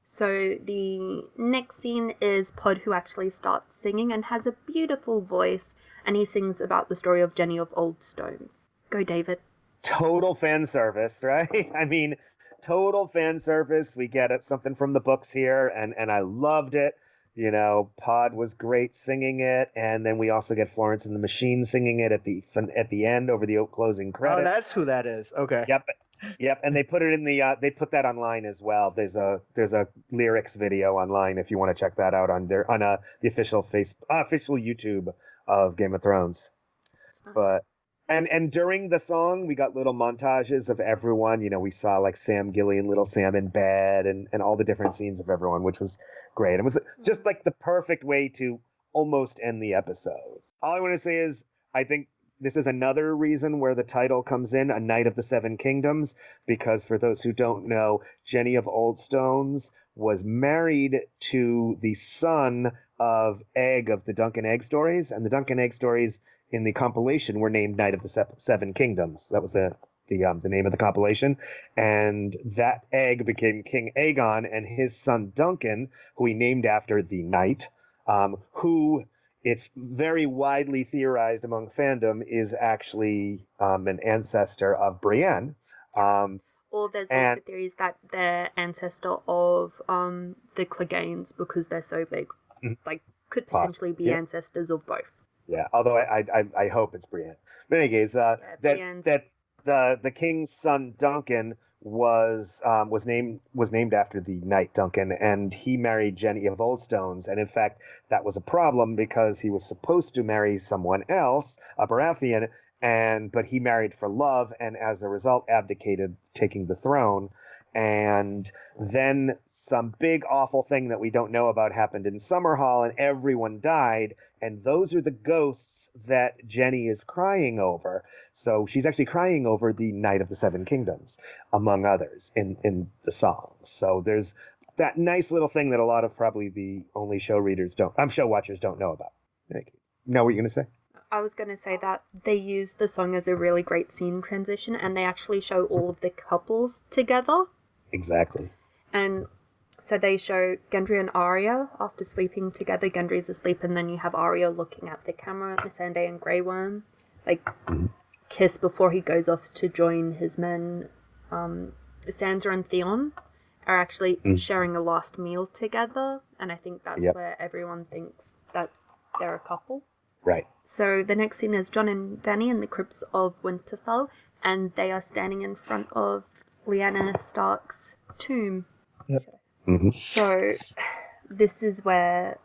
So the next scene is Pod, who actually starts singing and has a beautiful voice, and he sings about the story of Jenny of Old Stones. Go, David. Total fan service, right? I mean, total fan service. We get something from the books here, and I loved it. Pod was great singing it, and then we also get Florence and the Machine singing it at the end over the closing credits. Oh, that's who that is. Okay. Yep, and they put it in they put that online as well. There's a lyrics video online if you want to check that out on the official official YouTube of Game of Thrones. But and during the song we got little montages of everyone. We saw like Sam Gilly and little Sam in bed and all the different scenes of everyone, which was great. It was just like the perfect way to almost end the episode. All I want to say is I think this is another reason where the title comes in, A Knight of the 7 Kingdoms, because for those who don't know, Jenny of Old Stones was married to the son of Egg of the Duncan Egg stories, and the Duncan Egg stories in the compilation were named Knight of the 7 Kingdoms. That was the name of the compilation, and that Egg became King Aegon, and his son Duncan, who he named after the knight, who it's very widely theorized among fandom is actually an ancestor of Brienne. Or there's also theories that they're ancestor of the Cleganes because they're so big. Like, could potentially be ancestors of both. Yeah, although I hope it's Brienne. But in any case, that the king's son Duncan was named after the knight Duncan, and he married Jenny of Oldstones, and in fact that was a problem because he was supposed to marry someone else, a Baratheon, but he married for love, and as a result abdicated taking the throne. And then some big awful thing that we don't know about happened in Summerhall, and everyone died. And those are the ghosts that Jenny is crying over. So she's actually crying over the Knight of the Seven Kingdoms, among others, in the song. So there's that nice little thing that a lot of probably the only show watchers don't know about. Know what you're going to say? I was going to say that they use the song as a really great scene transition, and they actually show all of the couples together. Exactly. And so they show Gendry and Arya after sleeping together. Gendry's asleep, and then you have Arya looking at the camera at Missandei and Grey Worm, kiss before he goes off to join his men. Sansa and Theon are actually sharing a last meal together, and I think that's where everyone thinks that they're a couple. Right. So the next scene is Jon and Dany in the crypts of Winterfell, and they are standing in front of Lyanna Stark's tomb. Yep. Mm-hmm. So this is where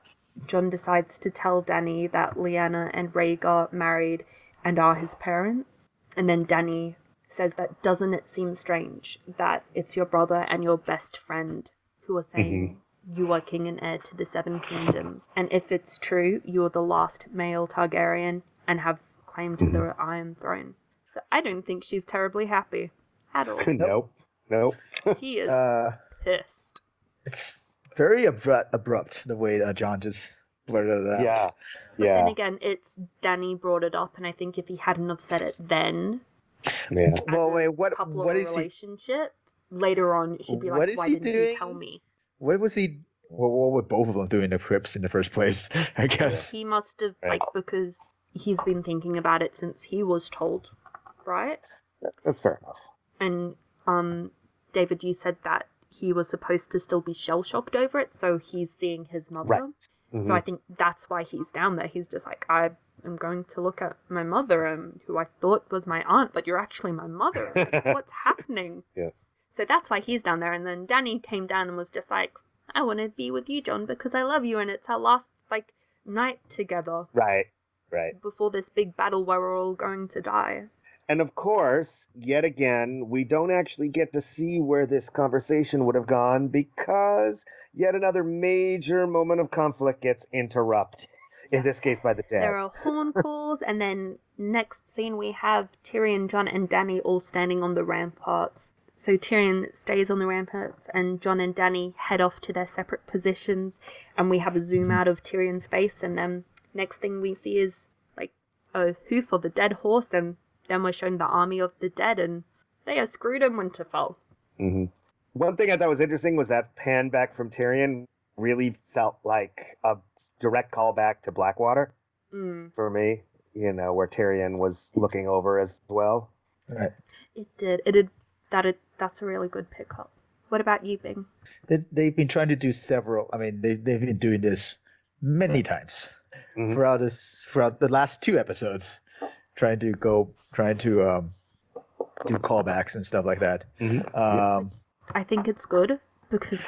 Jon decides to tell Dany that Lyanna and Rhaegar married and are his parents. And then Dany says that, doesn't it seem strange that it's your brother and your best friend who are saying you are king and heir to the Seven Kingdoms? And if it's true, you are the last male Targaryen and have claim to the Iron Throne. So I don't think she's terribly happy at all. Nope. He is pissed. It's very abrupt the way Jon just blurted it out. Yeah. But then again, it's Dany brought it up, and I think if he hadn't have said it then, Well, wait, what is relationship later on, she'd be like, "Why didn't you tell me?" What was he? What were both of them doing in the crypts in the first place? I guess he must have because he's been thinking about it since he was told, right? That's fair enough. And David, you said that he was supposed to still be shell-shocked over it, so he's seeing his mother. Right. So I think that's why he's down there. He's just like, I am going to look at my mother, who I thought was my aunt, but you're actually my mother. What's happening? Yeah. So that's why he's down there. And then Dany came down and was just like, I want to be with you, Jon, because I love you, and it's our last night together. Right. Before this big battle where we're all going to die. And of course, yet again, we don't actually get to see where this conversation would have gone because yet another major moment of conflict gets interrupted, in this case by the dead. There are horn calls, and then next scene we have Tyrion, Jon, and Dany all standing on the ramparts. So Tyrion stays on the ramparts, and Jon and Dany head off to their separate positions, and we have a zoom out of Tyrion's face, and then next thing we see is a hoof of a dead horse, and then we're shown the army of the dead, and they are screwed in Winterfell. Mm-hmm. One thing I thought was interesting was that pan back from Tyrion really felt like a direct callback to Blackwater for me, where Tyrion was looking over as well. Right. It did. That's a really good pickup. What about you, Bing? They've been trying to do several. I mean, they've been doing this many times throughout the last 2 episodes, trying to do callbacks and stuff like that. I think it's good because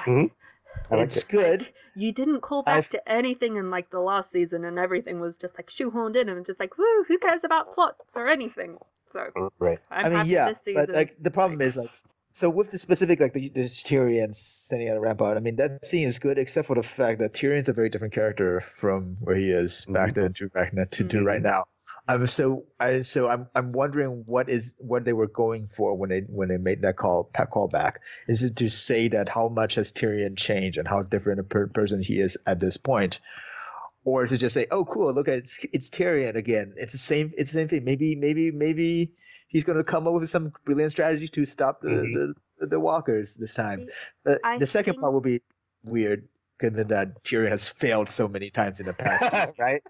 it's good. You didn't call back to anything in the last season, and everything was just shoehorned in, and just woo, who cares about plots or anything? So right. I'm happy this season. But the problem is so with the specific the Tyrion standing at a rampart. I mean, that scene is good except for the fact that Tyrion's a very different character from where he is back then to right now. I'm wondering what they were going for when they made that call back. Is it to say that how much has Tyrion changed and how different a person he is at this point, or is it just say, oh cool, look at it's Tyrion again? It's the same thing. Maybe he's going to come up with some brilliant strategy to stop the walkers this time. The second part will be weird, given that Tyrion has failed so many times in the past. Right.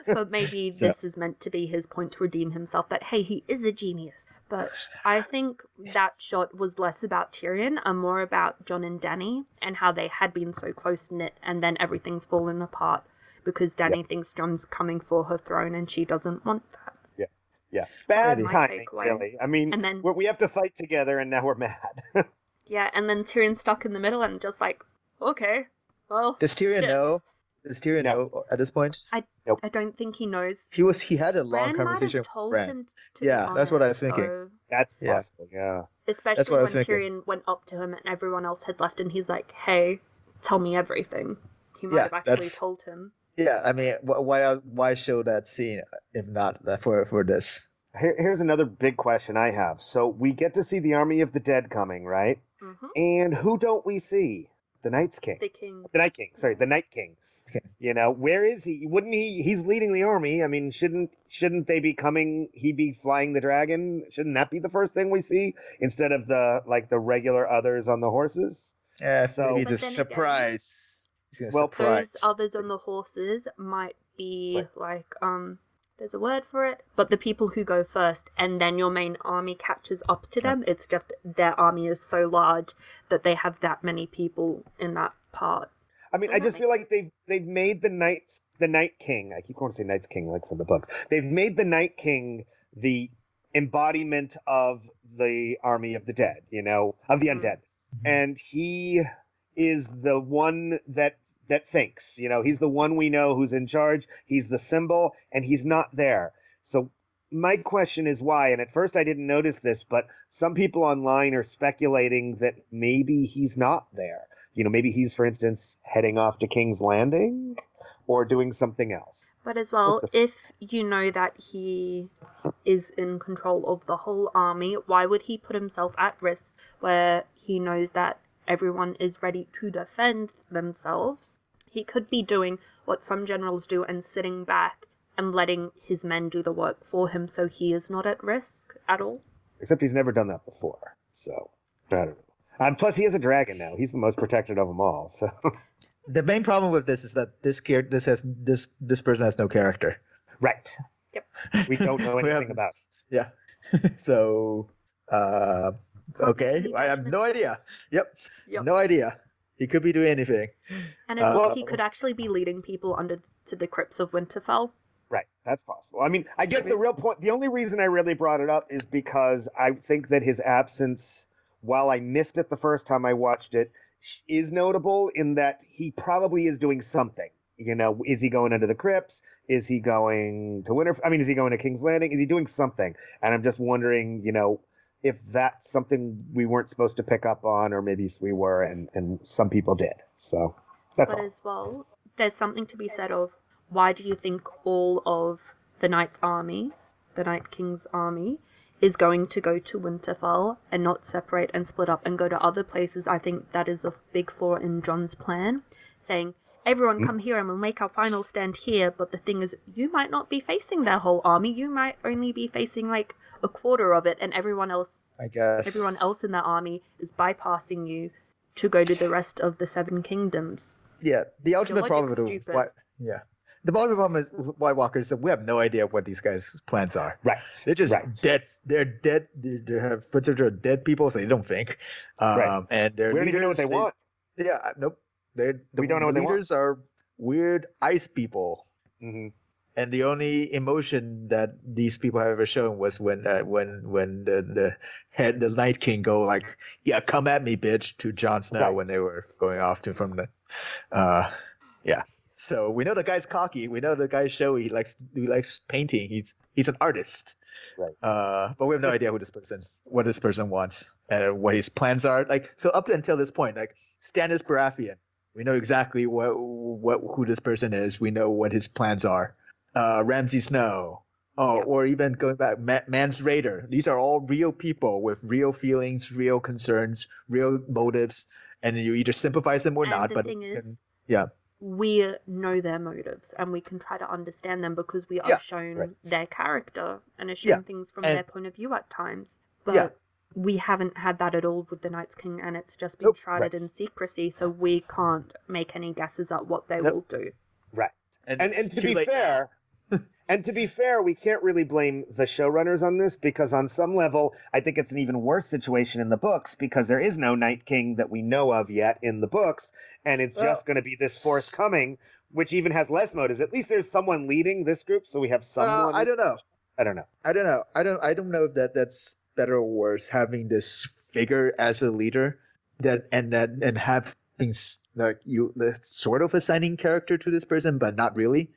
But maybe this is meant to be his point to redeem himself, that, hey, he is a genius. But I think that shot was less about Tyrion and more about Jon and Dany and how they had been so close-knit, and then everything's fallen apart because Dany thinks Jon's coming for her throne and she doesn't want that. Yeah, bad my timing, takeaway. really. I mean, And then, we have to fight together, and now we're mad. yeah, and then Tyrion's stuck in the middle and just like, okay, well, Does Tyrion know? Does Tyrion know at this point? Nope. I don't think he knows. He had a long Bran conversation might have told with Bran. him to be honest, that's what I was thinking. though. That's possible, yeah. Especially when Tyrion went up to him and everyone else had left and he's like, hey, tell me everything. He might have actually told him. Yeah, I mean, why show that scene if not for this? Here's another big question I have. So we get to see the army of the dead coming, right? Mm-hmm. And who don't we see? The Night's King. The Night King. Sorry, the Night King. Okay. You know, where is he? Wouldn't he? He's leading the army. I mean, shouldn't they be coming? He be flying the dragon? Shouldn't that be the first thing we see instead of the regular others on the horses? Yeah, so maybe the surprise. Those others on the horses might be there's a word for it, but the people who go first and then your main army catches up to them. It's just their army is so large that they have that many people in that part. I mean, I just feel like they've made the Night King. I keep going to say Night's King like from the books. They've made the Night King the embodiment of the army of the dead, of the undead. And he is the one that thinks, he's the one we know who's in charge. He's the symbol, and he's not there. So my question is why, and at first I didn't notice this, but some people online are speculating that maybe he's not there. Maybe he's, for instance, heading off to King's Landing or doing something else. But as well, if you know that he is in control of the whole army, why would he put himself at risk where he knows that everyone is ready to defend themselves? He could be doing what some generals do and sitting back and letting his men do the work for him so he is not at risk at all. Except he's never done that before, so I don't know. Plus, he has a dragon now. He's the most protected of them all. So the main problem with this is that this person has no character. Right. Yep. We don't know anything about it. Yeah. So, okay. I have no idea. Yep. No idea. He could be doing anything. And as well, he could actually be leading people to the crypts of Winterfell. Right, that's possible. I mean, I guess the only reason I really brought it up is because I think that his absence, while I missed it the first time I watched it, is notable in that he probably is doing something. Is he going into the crypts? Is he going to is he going to King's Landing? Is he doing something? And I'm just wondering, if that's something we weren't supposed to pick up on, or maybe we were, and some people did. So that's all. But as well, there's something to be said of, why do you think all of the Night's army, the Night King's army, is going to go to Winterfell and not separate and split up and go to other places? I think that is a big flaw in Jon's plan, saying, everyone come here and we'll make our final stand here, but the thing is, you might not be facing their whole army, you might only be facing a quarter of it, and everyone else in that army is bypassing you to go to the rest of the Seven Kingdoms. Yeah, the ultimate problem with the problem is White Walkers. We have no idea what these guys' plans are. Right. They're just dead. They're dead. They have footage of dead people, so they don't think. And their we don't even know what they want. Yeah, nope. We don't know what they want. The leaders are weird ice people. Mm-hmm. And the only emotion that these people have ever shown was when the Night King go like, "Yeah, come at me, bitch," to Jon Snow when they were going off from the, So we know the guy's cocky. We know the guy's showy. He likes painting. He's an artist. Right. But we have no idea what this person wants, and what his plans are. So up until this point, Stannis Baratheon, we know exactly who this person is. We know what his plans are. Ramsay Snow, or even going back, Mance Rayder. These are all real people with real feelings, real concerns, real motives, and you either sympathize them or not. But we know their motives and we can try to understand them because we are shown their character and are shown things from their point of view at times. But we haven't had that at all with the Night's King, and it's just been shrouded in secrecy, so we can't make any guesses at what they will do. Right. And to be fair, we can't really blame the showrunners on this, because on some level, I think it's an even worse situation in the books, because there is no Night King that we know of yet in the books, and it's just going to be this forthcoming, which even has less motives. At least there's someone leading this group, so we have someone. I don't know. I don't know. I don't know if that's better or worse, having this figure as a leader and having like you sort of assigning character to this person, but not really,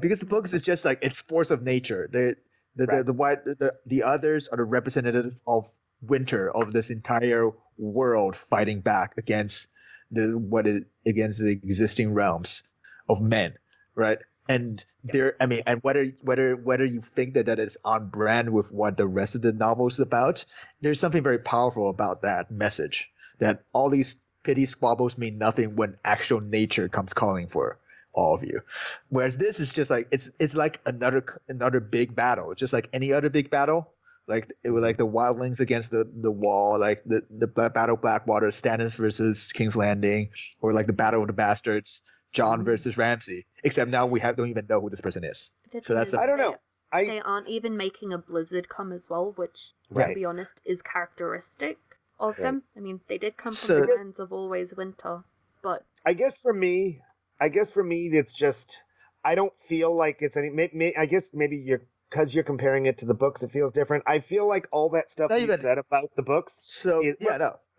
because the focus is just like it's force of nature. The others are the representative of winter, of this entire world fighting back against against the existing realms of men, right? And and whether you think that is on brand with what the rest of the novel is about, there's something very powerful about that message, that all these petty squabbles mean nothing when actual nature comes calling for all of you. Whereas this is just like it's like another big battle, just like any other big battle. Like it was like the wildlings against the wall, like the Battle of Blackwater, Stannis versus King's Landing, or like the Battle of the Bastards, Jon versus Ramsay. Except now we don't even know who this person is. I don't know. They aren't even making a blizzard come as well, which, to be honest, is characteristic of them. I mean, they did come from the lands of always winter, but I guess for me, it's just I don't feel like it's any. I guess maybe because you're comparing it to the books, it feels different. I feel like all that stuff you said about the books. So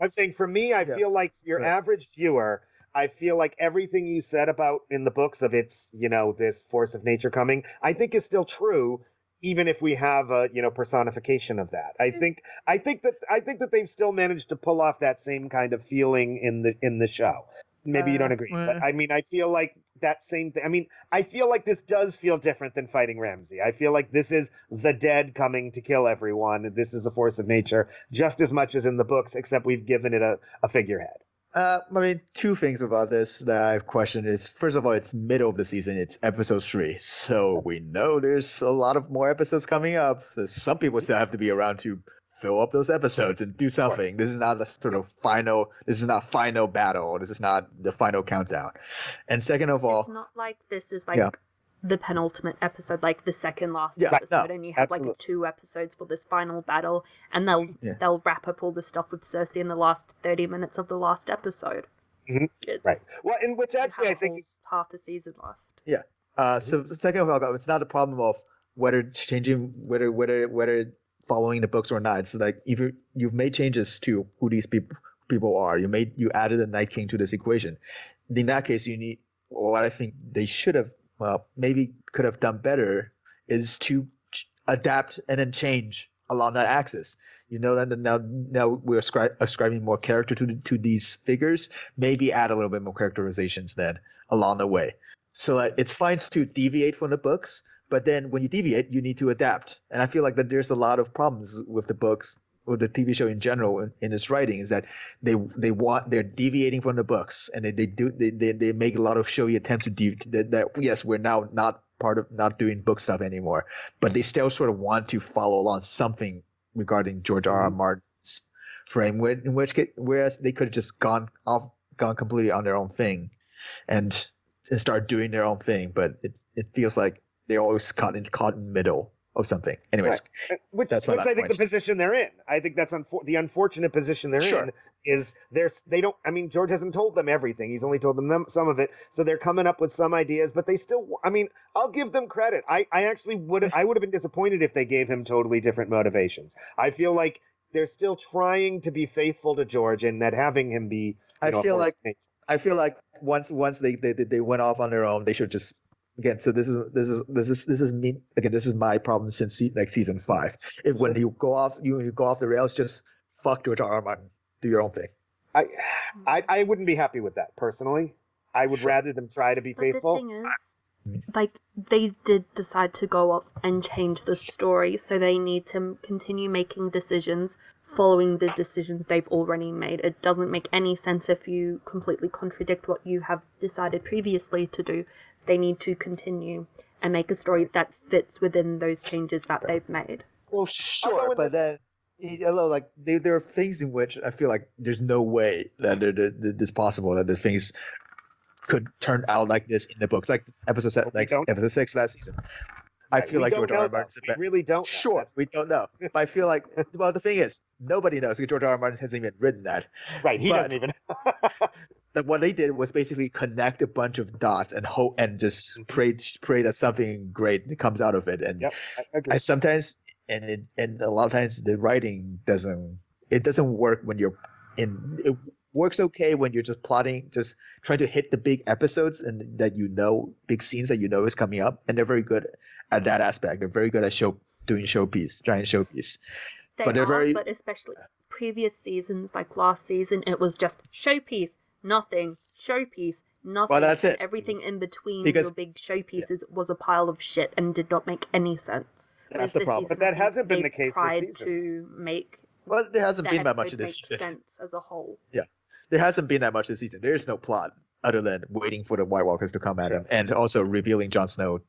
I'm saying for me, I feel like your average viewer. I feel like everything you said about in the books of it's this force of nature coming, I think is still true, even if we have a personification of that. I think that they've still managed to pull off that same kind of feeling in the show. Maybe you don't agree, but I mean, I feel like that same thing. I mean, I feel like this does feel different than fighting Ramsay. I feel like this is the dead coming to kill everyone. This is a force of nature just as much as in the books, except we've given it a figurehead. I mean, two things about this that I've questioned is, first of all, it's middle of the season. It's episode 3. So we know there's a lot of more episodes coming up. So some people still have to be around to fill up those episodes and do something. This is not the sort of this is not final battle. This is not the final countdown. And second of all, it's not like this is like the penultimate episode, like the second last episode, and you have like 2 episodes for this final battle, and they'll wrap up all the stuff with Cersei in the last 30 minutes of the last episode. Right. Well, in which actually I think is half a season left. Yeah. So the second of all, it's not a problem of whether following the books or not. It's like if you've made changes to who these people are, you added a Night King to this equation. In that case, you need what I think they should have. Maybe could have done better is to adapt and then change along that axis. That now we're ascribing more character to these figures. Maybe add a little bit more characterizations then along the way. So it's fine to deviate from the books, but then when you deviate, you need to adapt. And I feel like that there's a lot of problems with the books or the TV show in general in its writing, is that they're deviating from the books, and they make a lot of showy attempts to that yes, we're now not doing book stuff anymore, but they still sort of want to follow along something regarding George R.R. Martin's frame, whereas they could have just gone completely on their own thing and start doing their own thing, but it feels like they always caught in the middle of something. Anyways, which I think the position they're in. I think that's the unfortunate position they're in is they don't. I mean, George hasn't told them everything. He's only told them some of it. So they're coming up with some ideas, but they still. I mean, I'll give them credit. I actually would have been disappointed if they gave him totally different motivations. I feel like they're still trying to be faithful to George, and that having him be. I feel like once they went off on their own, they should just. Again, so this is me. Again, this is my problem since season 5. When you go off the rails, just fuck George R.R. Martin. Do your own thing. I wouldn't be happy with that personally. I would rather them try to be faithful. The thing is, like, they did decide to go up and change the story, so they need to continue making decisions following the decisions they've already made. It doesn't make any sense if you completely contradict what you have decided previously to do. They need to continue and make a story that fits within those changes that they've made. Well, sure, but then, like, there are things in which I feel like there's no way that it's possible that the things could turn out like this in the books, like episode 6 last season. I feel like George R. R. Martin's we really don't know. Sure, we don't know. But I feel like, well, the thing is, nobody knows because George R. R. Martin hasn't even written that. Right, he doesn't even. what they did was basically connect a bunch of dots and hope and just pray that something great comes out of it. And I sometimes and a lot of times the writing doesn't work when you're in. It works okay when you're just plotting, just trying to hit the big episodes and big scenes that is coming up, and they're very good at that aspect. They're very good at doing giant showpiece. But especially previous seasons, like last season, it was just showpiece, nothing, showpiece, nothing. Well, that's it. Everything in between your big showpieces was a pile of shit and did not make any sense. That's the problem. But that hasn't been the case this season. To make there hasn't been that much in this season. Sense as a whole. Yeah, there hasn't been that much this season. There's no plot other than waiting for the White Walkers to come at him, and also revealing Jon Snow's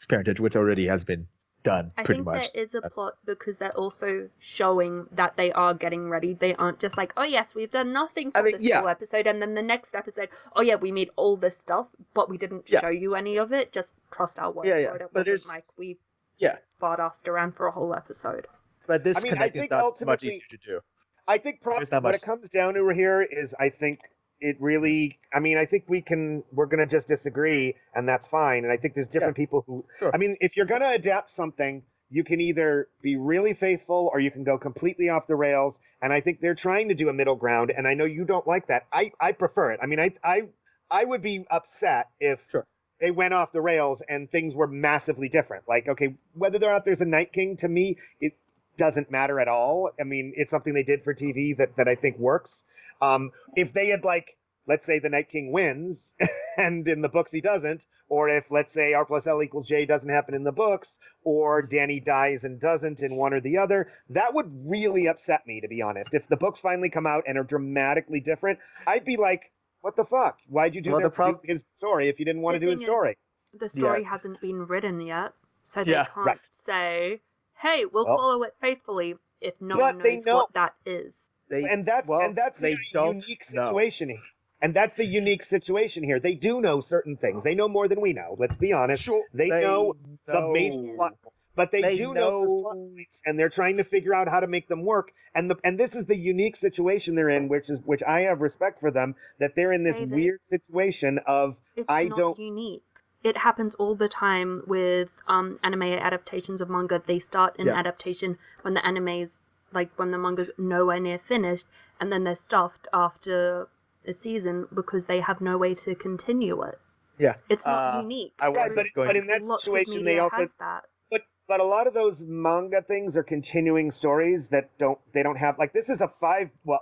parentage, which already has been done pretty much. I think there is a plot because they're also showing that they are getting ready. They aren't just like, oh yes, we've done nothing for this whole episode, and then the next episode, oh yeah, we made all this stuff, but we didn't show you any of it. Just trust our word for it. It wasn't like we fart-assed around for a whole episode. But this connect is not much easier to do. I think what it comes down to here is I think it really, I think we're going to just disagree, and that's fine. And I think there's different people who, if you're going to adapt something, you can either be really faithful or you can go completely off the rails. And I think they're trying to do a middle ground. And I know you don't like that. I prefer it. I would be upset if they went off the rails and things were massively different. Like, okay, whether or not there's a Night King, to me, it doesn't matter at all. It's something they did for TV that I think works. If they had, let's say the Night King wins and in the books he doesn't, or if, let's say, R+L=J doesn't happen in the books, or Dany dies and doesn't in one or the other, that would really upset me, to be honest. If the books finally come out and are dramatically different, I'd be like, what the fuck? Why'd you do his story if you didn't want to do his story? The story hasn't been written yet, so they can't say, hey, we'll follow it faithfully if no one knows what that is. That's the unique situation here. And that's the unique situation here. They do know certain things. They know more than we know. Let's be honest. Sure, they know the major plot, but they do know the plot points, and they're trying to figure out how to make them work. And this is the unique situation they're in, which I have respect for them, that they're in this weird situation of it's not unique. It happens all the time with anime adaptations of manga. They start an adaptation when the anime's when the manga's nowhere near finished, and then they're stuffed after a season because they have no way to continue it. Yeah, it's not unique. But in that situation, they also has that. But a lot of those manga things are continuing stories that don't have this is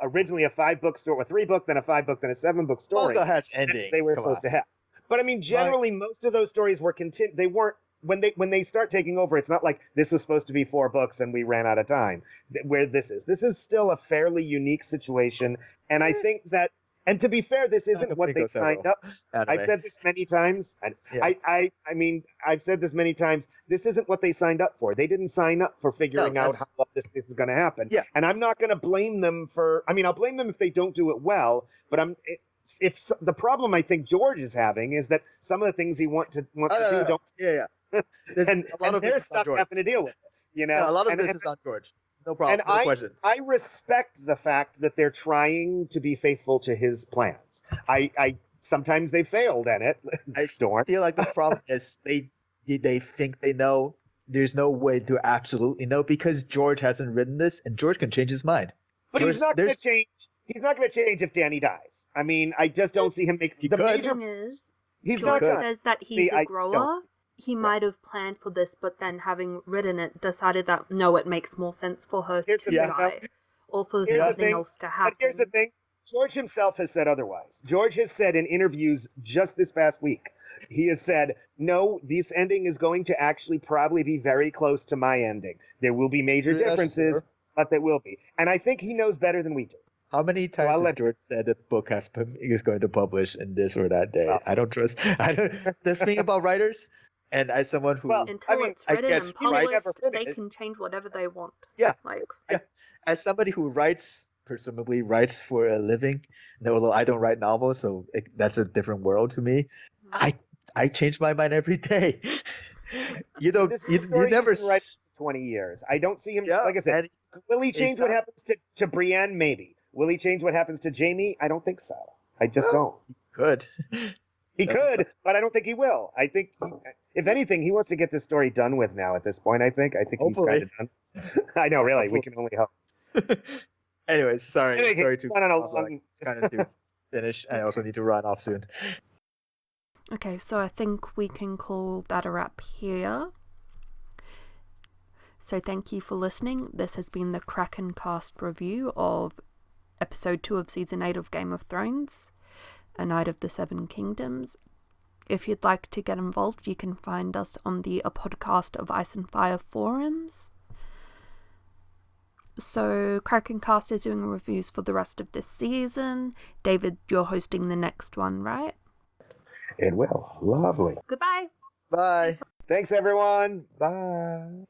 originally a 5-book story, a 3-book, then a 5-book, then a 7-book story. Manga has ending. They were supposed to have. But generally, most of those stories were they weren't when they start taking over. It's not like this was supposed to be 4 books and we ran out of time. Where this is still a fairly unique situation, and I think that. And to be fair, this isn't what they signed up. I've said this many times. I've said this many times. This isn't what they signed up for. They didn't sign up for figuring out how well this is going to happen. Yeah. And I'm not going to blame them for. I'll blame them if they don't do it well. But if the problem I think George is having is that some of the things he wants to do don't. Yeah. and they're stuck having to deal with it. A lot of this is on George. No problem. And no question. I respect the fact that they're trying to be faithful to his plans. I sometimes they failed at it. I feel like the problem is they think they know. There's no way to absolutely know because George hasn't written this, and George can change his mind. But he's not going to change. He's not going to change if Dany dies. I just don't see him make the major. He's George says that he's a grower. He might have planned for this, but then having written it, decided that, no, it makes more sense for her to die, or for something else to happen. But here's the thing. George himself has said otherwise. George has said in interviews just this past week, he has said, no, this ending is going to actually probably be very close to my ending. There will be major differences, but there will be. And I think he knows better than we do. How many times has George said the book is going to publish in this or that day? I don't trust. The thing about writers... And as someone who, until it's written and published, they can change whatever they want. Yeah, as somebody who presumably writes for a living, although I don't write novels, so that's a different world to me. I change my mind every day. You never write for 20 years. I don't see him. Like I said, will he change what happens to Brienne? Maybe. Will he change what happens to Jaime? I don't think so. I just don't. Could. He could, but I don't think he will. I think, if anything, he wants to get this story done with now at this point, I think. Hopefully. He's kind of done. I know, really. Hopefully. We can only hope. Anyways, sorry to kind of to finish. I also need to run off soon. Okay, so I think we can call that a wrap here. So thank you for listening. This has been the KrakenCast review of episode 2 of season 8 of Game of Thrones, A Night of the Seven Kingdoms. If you'd like to get involved, you can find us on the A Podcast of Ice and Fire forums. So KrakenCast is doing reviews for the rest of this season. David, you're hosting the next one, right? It will. Lovely. Goodbye. Bye. Thanks, everyone. Bye.